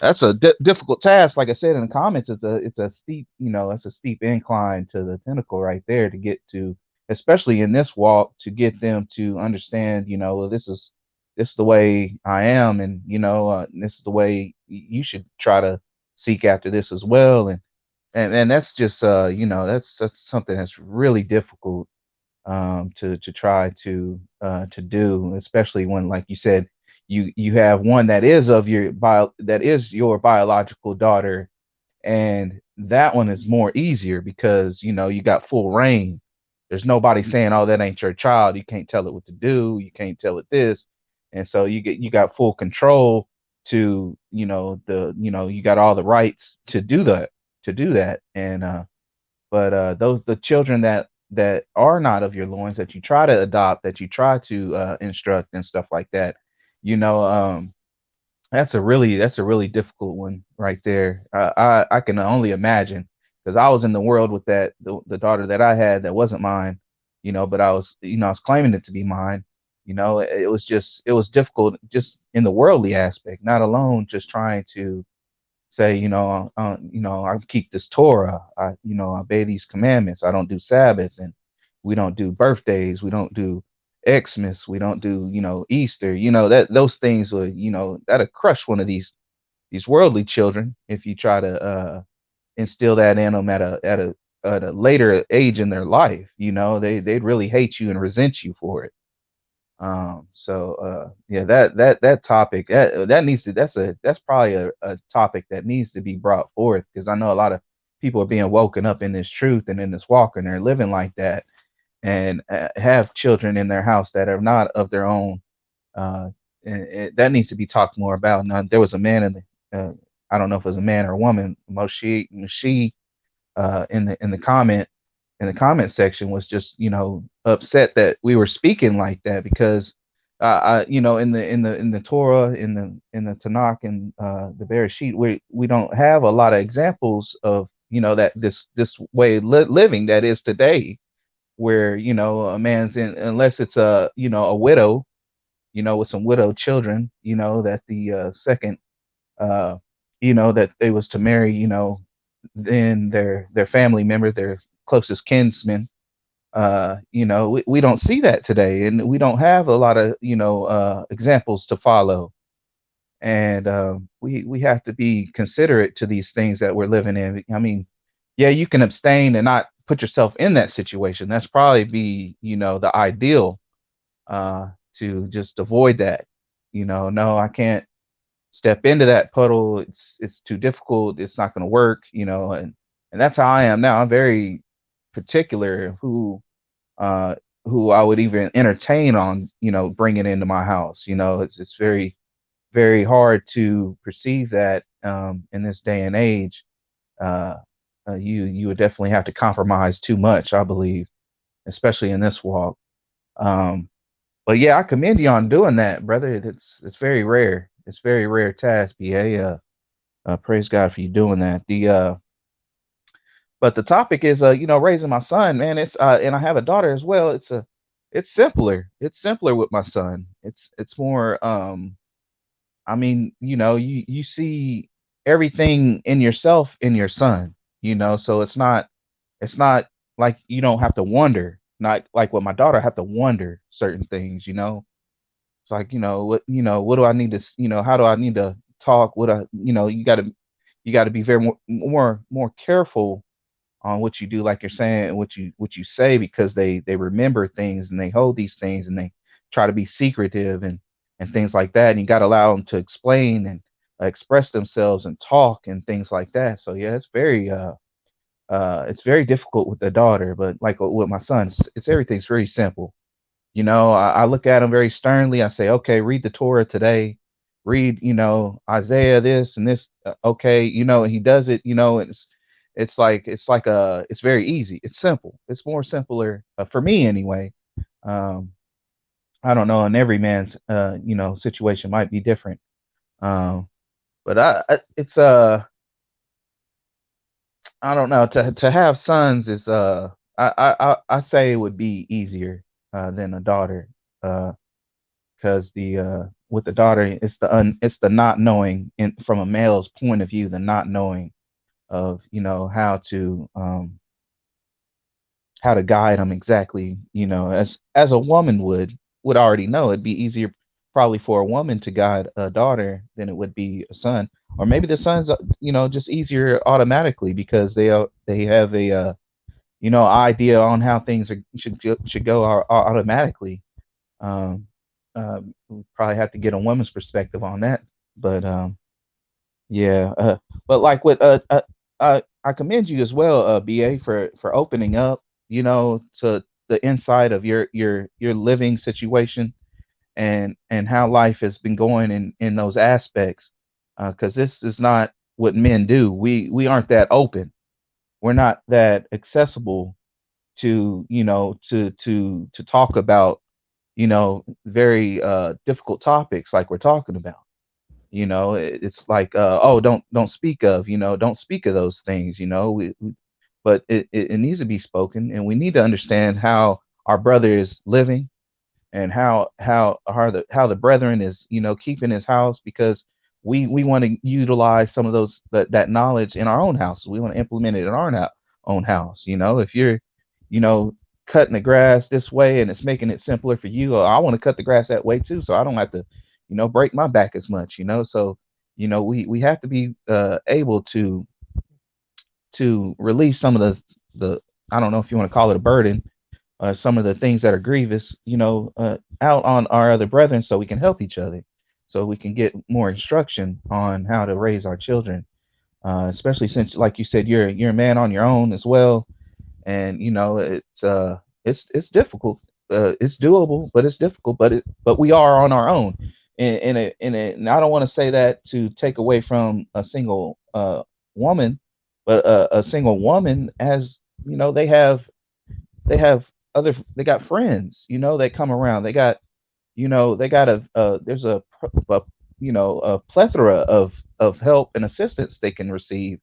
that's a difficult task. Like I said in the comments, it's a steep, it's a steep incline to the pinnacle right there to get to, especially in this walk, to get them to understand, well, this is the way I am, and this is the way you should try to seek after this as well, and that's just that's something that's really difficult to try to do, especially when, like you said, you have one that is that is your biological daughter, and that one is more easier because you got full reign. There's nobody saying, "Oh, that ain't your child. You can't tell it what to do. You can't tell it this," and so you got full control to you got all the rights to do that, and but those the children that are not of your loins that you try to adopt, that you try to instruct and stuff like that, you know, um, that's a really difficult one right there. I can only imagine because I was in the world with the daughter that I had that wasn't mine, but I was claiming it to be mine. It was difficult just in the worldly aspect, not alone just trying to say, I keep this Torah, I obey these commandments. I don't do Sabbath, and we don't do birthdays, we don't do Xmas, we don't do, Easter. That those things would, that'll crush one of these worldly children if you try to instill that in them at a later age in their life. They'd really hate you and resent you for it. Yeah, that topic that needs to that's probably a topic that needs to be brought forth because I know a lot of people are being woken up in this truth and in this walk and they're living like that and have children in their house that are not of their own. That needs to be talked more about. Now, there was a man I don't know if it was a man or a woman, Moshi, in the comment section was just upset that we were speaking like that because in the Torah, in the Tanakh, and the Bereshit, we don't have a lot of examples of that this way of living that is today, where a man's in, unless it's a widow, with some widow children, that the second uh that they was to marry, then their family member, their closest kinsman. We don't see that today, and we don't have a lot of examples to follow. And we have to be considerate to these things that we're living in. I mean, yeah, you can abstain and not put yourself in that situation. That's probably be the ideal, uh, to just avoid that. No, I can't step into that puddle. It's too difficult. It's not going to work. And that's how I am now. I'm very particular uh, who I would even entertain on, bringing into my house. It's very, very hard to perceive that in this day and age. Uh, you would definitely have to compromise too much, I believe, especially in this walk. Um, but yeah, I commend you on doing that, brother. It's very rare. It's very rare task, BA. Praise God for you doing that. But the topic is raising my son, man. It's and I have a daughter as well. It's simpler. It's simpler with my son. It's more I mean, you see everything in yourself in your son, so it's not like you don't have to wonder. Not like with my daughter, I have to wonder certain things. It's like, what do I need to, how do I need to talk? What you gotta be very more careful on what you do, like you're saying, what you say, because they remember things and they hold these things and they try to be secretive and things like that. And you got to allow them to explain and express themselves and talk and things like that. So yeah, it's very difficult with the daughter, but like with my son, it's everything's very simple. I look at him very sternly. I say, okay, read the Torah today. Read, Isaiah this and this. Okay, and he does it. It's very easy. It's simple. It's more simpler for me anyway. Um, I don't know, and every man's situation might be different. Um, but it's I don't know, to have sons is I say it would be easier than a daughter. Uh, because the with the daughter, it's the not knowing, from a male's point of view, the not knowing of how to guide them exactly, as a woman would already know. It'd be easier probably for a woman to guide a daughter than it would be a son. Or maybe the son's just easier automatically because they have a idea on how things should go automatically. um, we probably have to get a woman's perspective on that. But yeah, but like with I commend you as well, BA, for opening up, to the inside of your living situation and how life has been going in those aspects. Because this is not what men do. We aren't that open. We're not that accessible to to talk about very difficult topics like we're talking about. It's like, oh, don't speak of, don't speak of those things. But it needs to be spoken, and we need to understand how our brother is living, and how the brethren is keeping his house, because we want to utilize some of that knowledge in our own house. We want to implement it in our own house. If you're you know cutting the grass this way and it's making it simpler for you, I want to cut the grass that way too, so I don't have to break my back as much. So we have to be able to release some of the I don't know if you want to call it a burden, some of the things that are grievous, out on our other brethren, so we can help each other, so we can get more instruction on how to raise our children. Especially since, like you said, you're a man on your own as well, and it's difficult. It's doable, but it's difficult. But we are on our own, and I don't want to say that to take away from a single woman, but a single woman, as they got friends, they come around. They got there's a plethora of help and assistance they can receive,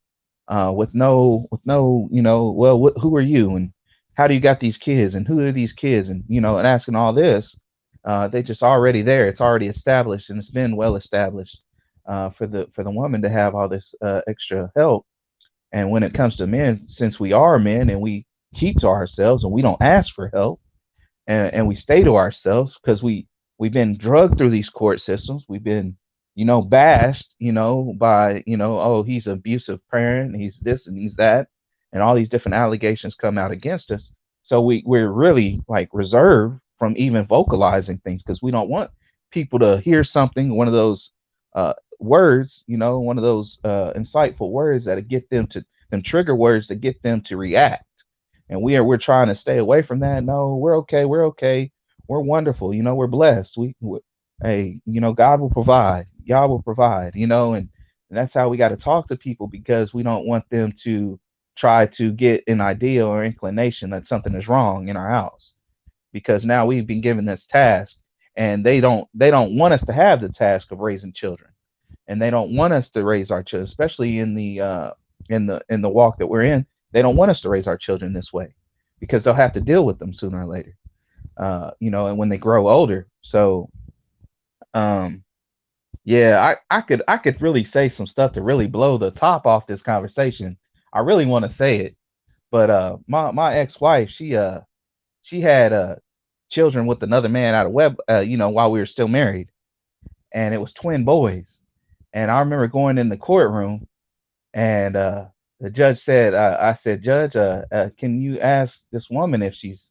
with no, well, who are you, and how do you got these kids, and who are these kids, and asking all this. They just already there. It's already established, and it's been well established, for the woman to have all this extra help. And when it comes to men, since we are men and we keep to ourselves and we don't ask for help, and we stay to ourselves because we've been drugged through these court systems. We've been bashed, by, oh, he's an abusive parent, he's this and he's that, and all these different allegations come out against us. So we're really like reserved, from even vocalizing things, because we don't want people to hear something, one of those words, one of those insightful words that get them to them trigger words that get them to react. And we're trying to stay away from that. No, we're okay. We're okay. We're wonderful. We're blessed. Hey, God will provide. Y'all will provide. And that's how we got to talk to people, because we don't want them to try to get an idea or inclination that something is wrong in our house, because now we've been given this task, and they don't want us to have the task of raising children, and they don't want us to raise our children, especially in the walk that we're in. They don't want us to raise our children this way, because they'll have to deal with them sooner or later, and when they grow older. So yeah, I could really say some stuff to really blow the top off this conversation. I really want to say it, but my ex-wife, she had children with another man out of web, while we were still married, and it was twin boys. And I remember going in the courtroom, and the judge said, I said, Judge, can you ask this woman if she's,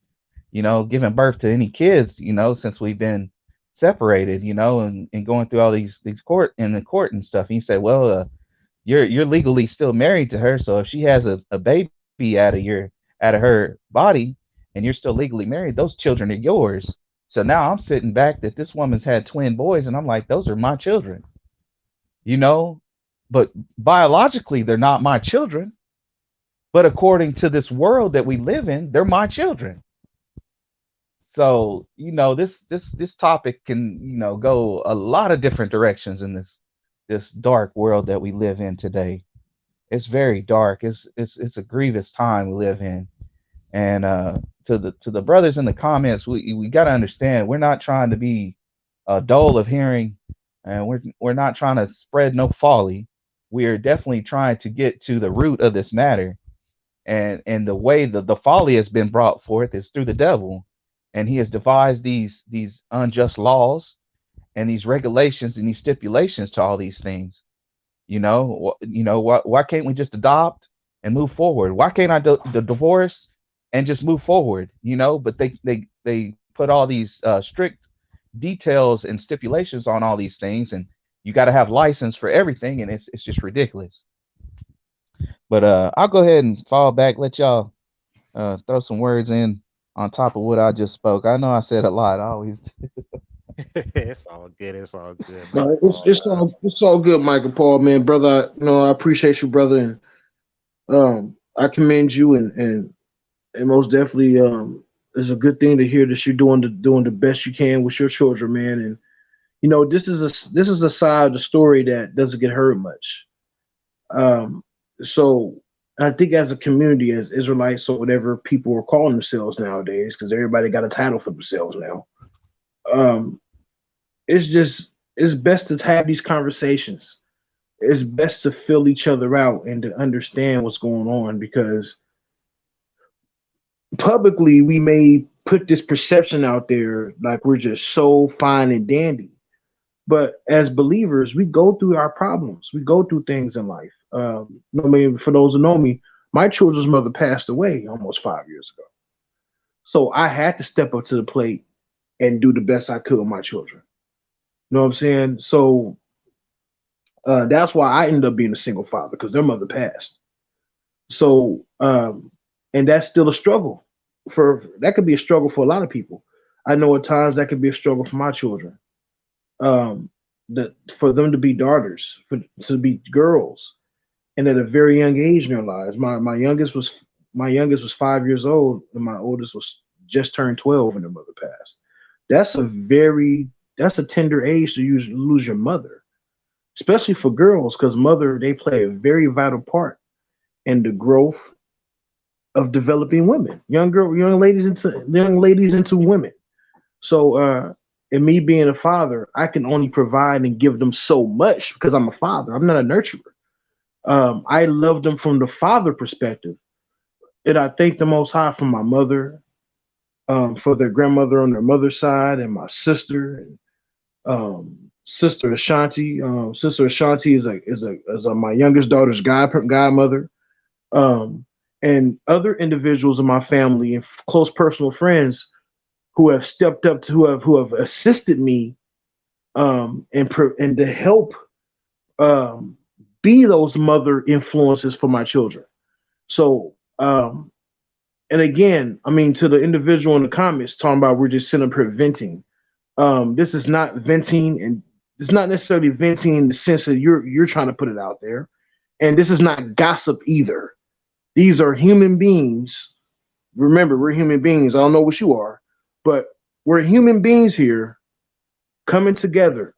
giving birth to any kids, since we've been separated, and going through all these court and stuff. And he said, well, you're legally still married to her, so if she has a baby out of her body, and you're still legally married, those children are yours. So now I'm sitting back that this woman's had twin boys, and I'm like, those are my children, but biologically they're not my children. But according to this world that we live in, they're my children. So, this topic can, go a lot of different directions in this dark world that we live in today. It's very dark. It's a grievous time we live in. And to the brothers in the comments, we got to understand, we're not trying to be dull of hearing, and we're not trying to spread no folly. We are definitely trying to get to the root of this matter. And the way the folly has been brought forth is through the devil, and he has devised these unjust laws and these regulations and these stipulations to all these things. Why can't we just adopt and move forward? Why can't I the divorce and just move forward? But they put all these strict details and stipulations on all these things, and you got to have license for everything, and it's just ridiculous. But I'll go ahead and fall back, let y'all throw some words in on top of what I just spoke. I know I said a lot. I always It's all good. It's all good, No, Michael Paul. it's all good, Michael Paul, man, brother. I appreciate you, brother, and I commend you, and most definitely, it's a good thing to hear that you're doing the best you can with your children, man. And this is a side of the story that doesn't get heard much. So I think as a community, as Israelites or whatever people are calling themselves nowadays, because everybody got a title for themselves now. It's best to have these conversations. It's best to fill each other out and to understand what's going on, because publicly we may put this perception out there like we're just so fine and dandy. But as believers, we go through our problems. We go through things in life. For those who know me, my children's mother passed away almost 5 years ago. So I had to step up to the plate and do the best I could with my children. You know what I'm saying? So that's why I ended up being a single father, because their mother passed. So, and that's still a struggle. That could be a struggle for a lot of people. I know at times that could be a struggle for my children. For them to be daughters, to be girls, and at a very young age in their lives. My youngest was 5 years old, and my oldest was just turned 12 when their mother passed. That's a tender age to lose your mother, especially for girls, because they play a very vital part in the growth of developing women, young ladies into women. So, and me being a father, I can only provide and give them so much because I'm a father. I'm not a nurturer. I love them from the father perspective, and I thank the Most High for my mother, for their grandmother on their mother's side, and my sister, and Sister Ashanti. Sister Ashanti is my youngest daughter's godmother, and other individuals in my family and close personal friends who have stepped up to who have assisted me and to help um, be those mother influences for my children. So and again, I mean, to the individual in the comments talking about we're just sitting up here venting. This is not venting, and it's not necessarily venting in the sense that you're trying to put it out there. And this is not gossip either. These are human beings. Remember, we're human beings. I don't know what you are, but we're human beings here coming together,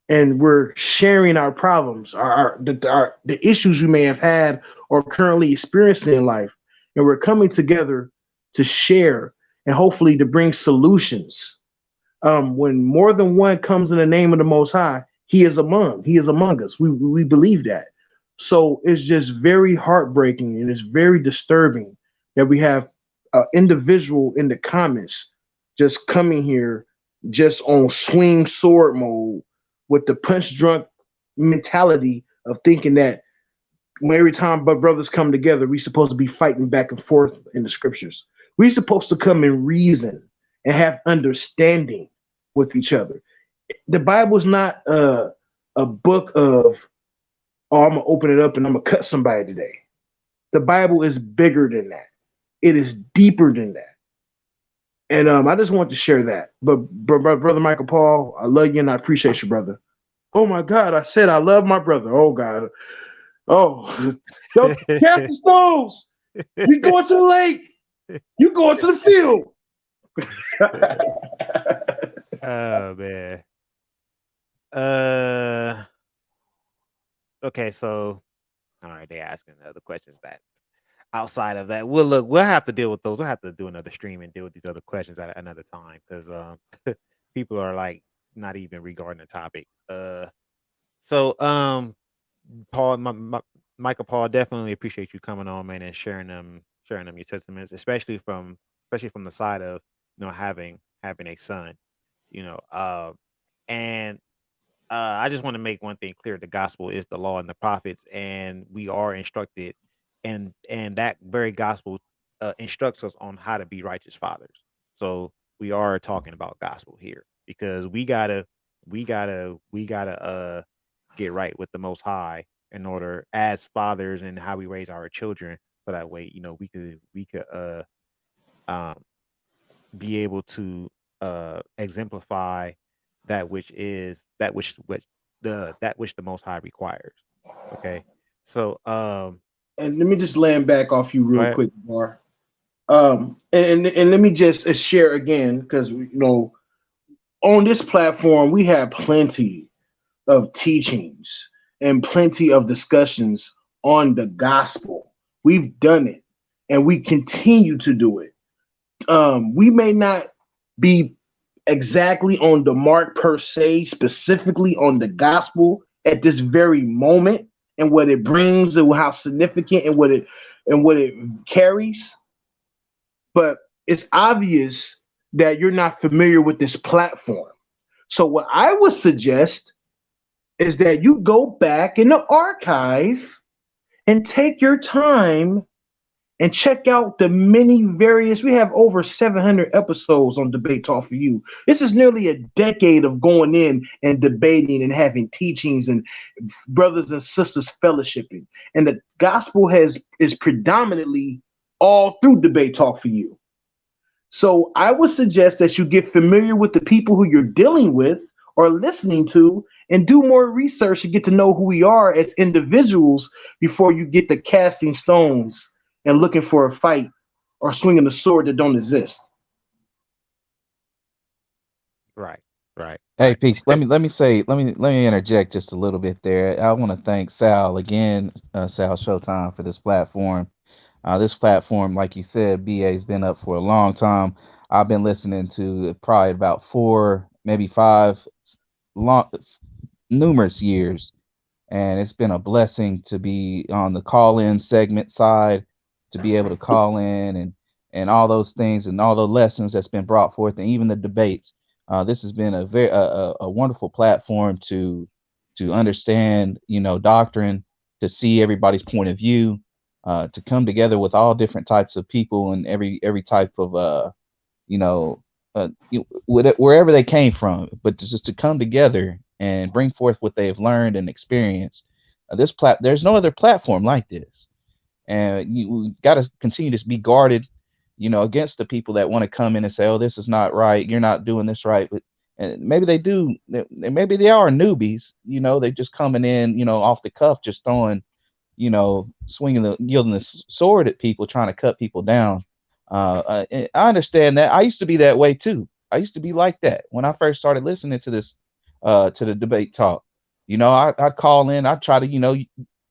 and we're sharing our problems, the issues you may have had or currently experiencing in life, and we're coming together to share and hopefully to bring solutions. When more than one comes in the name of the Most High, He is among us. We believe that. So it's just very heartbreaking and it's very disturbing that we have an individual in the comments just coming here just on swing sword mode with the punch drunk mentality of thinking that when every time but brothers come together, we supposed to be fighting back and forth in the scriptures. We supposed to come and reason and have understanding with each other. The Bible is not a book of, oh, I'm gonna open it up and I'm gonna cut somebody today. The Bible is bigger than that. It is deeper than that. And I just want to share that. But brother Michael Paul, I love you and I appreciate you, brother. Oh my God, I said I love my brother. Oh God. Oh, don't cast the stones. We going to the lake. You going to the field. Oh man. Okay, so all right, they asking other questions that outside of that. We'll have to deal with those. We'll have to do another stream and deal with these other questions at another time because people are like not even regarding the topic. So Paul, Michael Paul, definitely appreciate you coming on, man, and sharing them your sentiments, especially from the side of having a son, you know. And I just want to make one thing clear: the gospel is the law and the prophets, and we are instructed, and that very gospel instructs us on how to be righteous fathers. So we are talking about gospel here because we gotta get right with the Most High in order as fathers and how we raise our children. So that way, we could um be able to exemplify that which the Most High requires. Okay, so And let me just land back off you go real ahead. quick, Bar. And let me just share again because on this platform we have plenty of teachings and plenty of discussions on the gospel. We've done it, and we continue to do it. We may not be exactly on the mark per se, specifically on the gospel at this very moment and what it brings and how significant and what it carries. But it's obvious that you're not familiar with this platform. So what I would suggest is that you go back in the archive and take your time and check out the many various. We have over 700 episodes on Debate Talk for You. This is nearly a decade of going in and debating and having teachings and brothers and sisters fellowshipping. And the gospel is predominantly all through Debate Talk for You. So I would suggest that you get familiar with the people who you're dealing with or listening to and do more research to get to know who we are as individuals before you get the casting stones and looking for a fight or swinging a sword that don't exist. Right, right, Hey, right. peace. Let me interject just a little bit there. I want to thank Sal again, Sal Showtime, for this platform. This platform, like you said, BA has been up for a long time. I've been listening to probably about 4, maybe 5, long, numerous years, and it's been a blessing to be on the call-in segment side, to be able to call in and all those things and all the lessons that's been brought forth, and even the debates. This has been a very a wonderful platform to understand, doctrine, to see everybody's point of view, to come together with all different types of people and every type of you know wherever they came from, but just to come together and bring forth what they've learned and experienced. There's no other platform like this, and you got to continue to be guarded, against the people that want to come in and say, "Oh, this is not right. You're not doing this right." But and maybe they do. Maybe they are newbies. They just coming in, off the cuff, just throwing, yielding the sword at people, trying to cut people down. I understand that. I used to be that way too. I used to be like that when I first started listening to this, to the debate talk. I'd call in. I'd try to,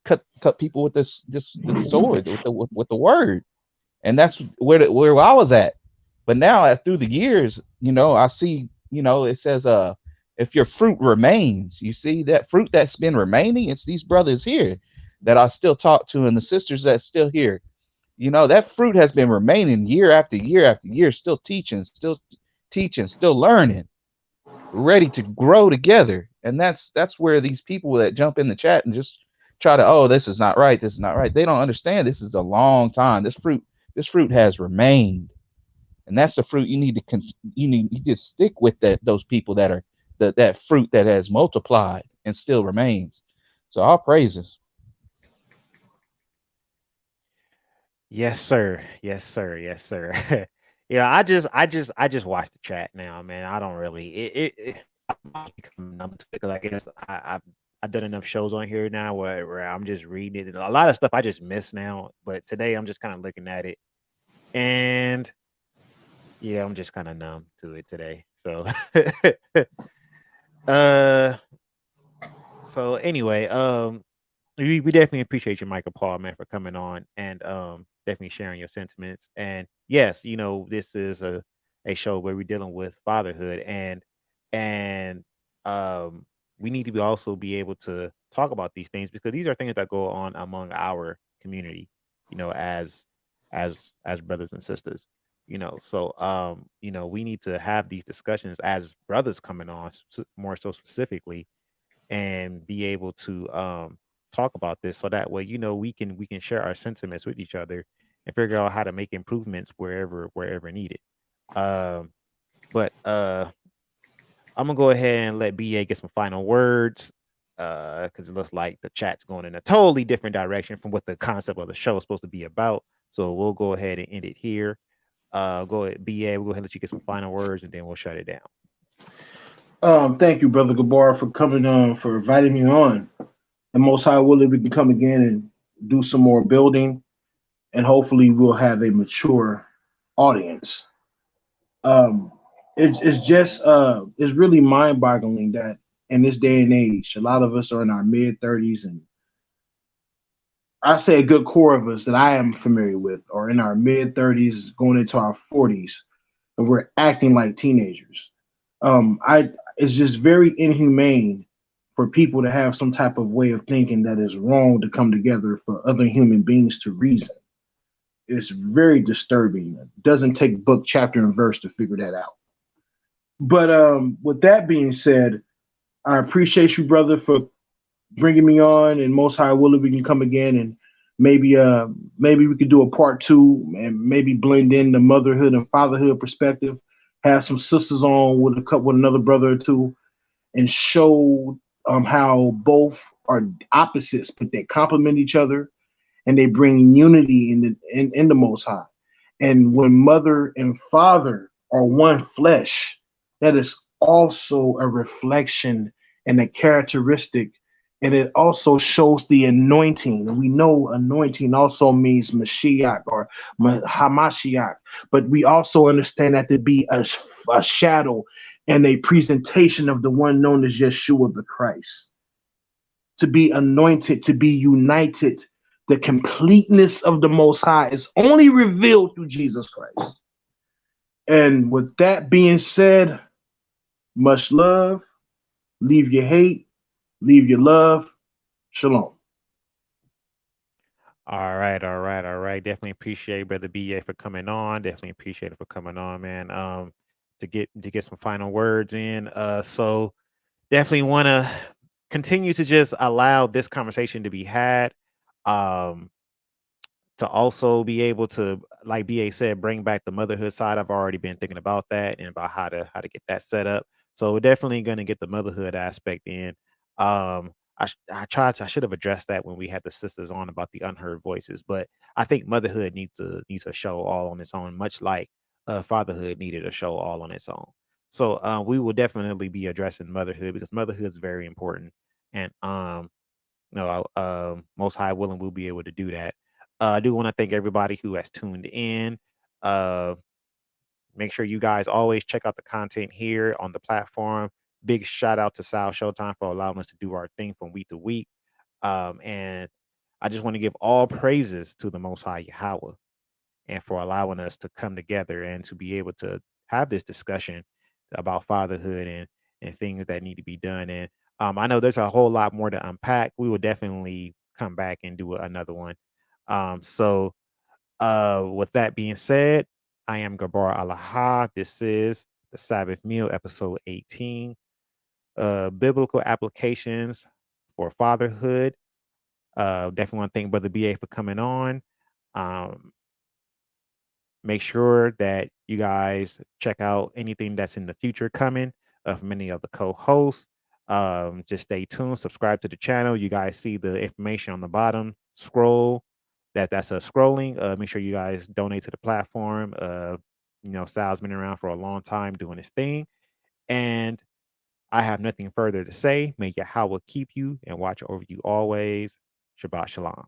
cut people with this sword, with the word, and that's where I was at. But now, through the years, I see, it says, if your fruit remains, you see that fruit that's been remaining. It's these brothers here that I still talk to, and the sisters that's still here. That fruit has been remaining year after year after year, still teaching, still learning, ready to grow together. And that's where these people that jump in the chat and just try to, oh, this is not right, this is not right. They don't understand this is a long time. This fruit has remained, and that's the fruit you need to you just stick with those people that are that fruit that has multiplied and still remains. So all praises. Yes, sir. Yes, sir. Yes, sir. Yeah, I just watch the chat now, man. I don't really I've become numb to it 'cause I guess I've done enough shows on here now where I'm just reading it. A lot of stuff I just miss now, but today I'm just kind of looking at it, and yeah, I'm just kind of numb to it today. So, uh, so anyway, we definitely appreciate you, Michael Paul, man, for coming on and definitely sharing your sentiments. And yes, this is a show where we're dealing with fatherhood and um we need to also be able to talk about these things because these are things that go on among our community, as brothers and sisters. So we need to have these discussions as brothers coming on more so specifically and be able to talk about this so that way we can share our sentiments with each other and figure out how to make improvements wherever needed. um but I'm gonna go ahead and let BA get some final words because it looks like the chat's going in a totally different direction from what the concept of the show is supposed to be about, so we'll go ahead and end it here. Go ahead, BA, we'll go ahead and let you get some final words and then we'll shut it down. Thank you, Brother Gabbar, for coming on, for inviting me on. And most high willing, we can come again and do some more building, and hopefully we'll have a mature audience. Um, it's just it's really mind-boggling that in this day and age, a lot of us are in our mid 30s, and I say a good core of us that I am familiar with are in our mid 30s, going into our 40s, and we're acting like teenagers. I It's just very inhumane for people to have some type of way of thinking that is wrong to come together for other human beings to reason. It's very disturbing. It doesn't take book, chapter, and verse to figure that out. But with that being said, I appreciate you, brother, for bringing me on. And most high willing, we can come again and maybe we could do a part two and maybe blend in the motherhood and fatherhood perspective. Have some sisters on with another brother or two and show how both are opposites, but they complement each other and they bring unity in the Most High. And when mother and father are one flesh, that is also a reflection and a characteristic. And it also shows the anointing. And we know anointing also means Mashiach or Hamashiach, but we also understand that to be a shadow and a presentation of the one known as Yeshua the Christ. To be anointed, to be united, the completeness of the Most High is only revealed through Jesus Christ. And with that being said, much love, leave your hate, leave your love. Shalom. All right, all right, all right. Definitely appreciate Brother BA for coming on. Definitely appreciate it for coming on, man. To get some final words in. So definitely want to continue to just allow this conversation to be had. Um, to also be able to, like BA said, bring back the motherhood side. I've already been thinking about that and about how to get that set up. So we're definitely going to get the motherhood aspect in. I should have addressed that when we had the sisters on about the unheard voices, but I think motherhood needs a show all on its own, much like fatherhood needed a show all on its own. So we will definitely be addressing motherhood because motherhood is very important, and most high willing, we'll be able to do that. I do want to thank everybody who has tuned in. Uh, Make sure you guys always check out the content here on the platform. Big shout out to Sal Showtime for allowing us to do our thing from week to week. And I just want to give all praises to the Most High Yahweh and for allowing us to come together and to be able to have this discussion about fatherhood and things that need to be done. And I know there's a whole lot more to unpack. We will definitely come back and do another one. With that being said, I am Gabbar Alaha. This is the Sabbath Meal, episode 18. Biblical applications for fatherhood. Definitely want to thank Brother BA for coming on. Um, Make sure that you guys check out anything that's in the future coming of many of the co-hosts. Just stay tuned, subscribe to the channel. You guys see the information on the bottom scroll. That's a scrolling. Make sure you guys donate to the platform. Sal's been around for a long time doing his thing. And I have nothing further to say. May Yahweh keep you and watch over you always. Shabbat Shalom.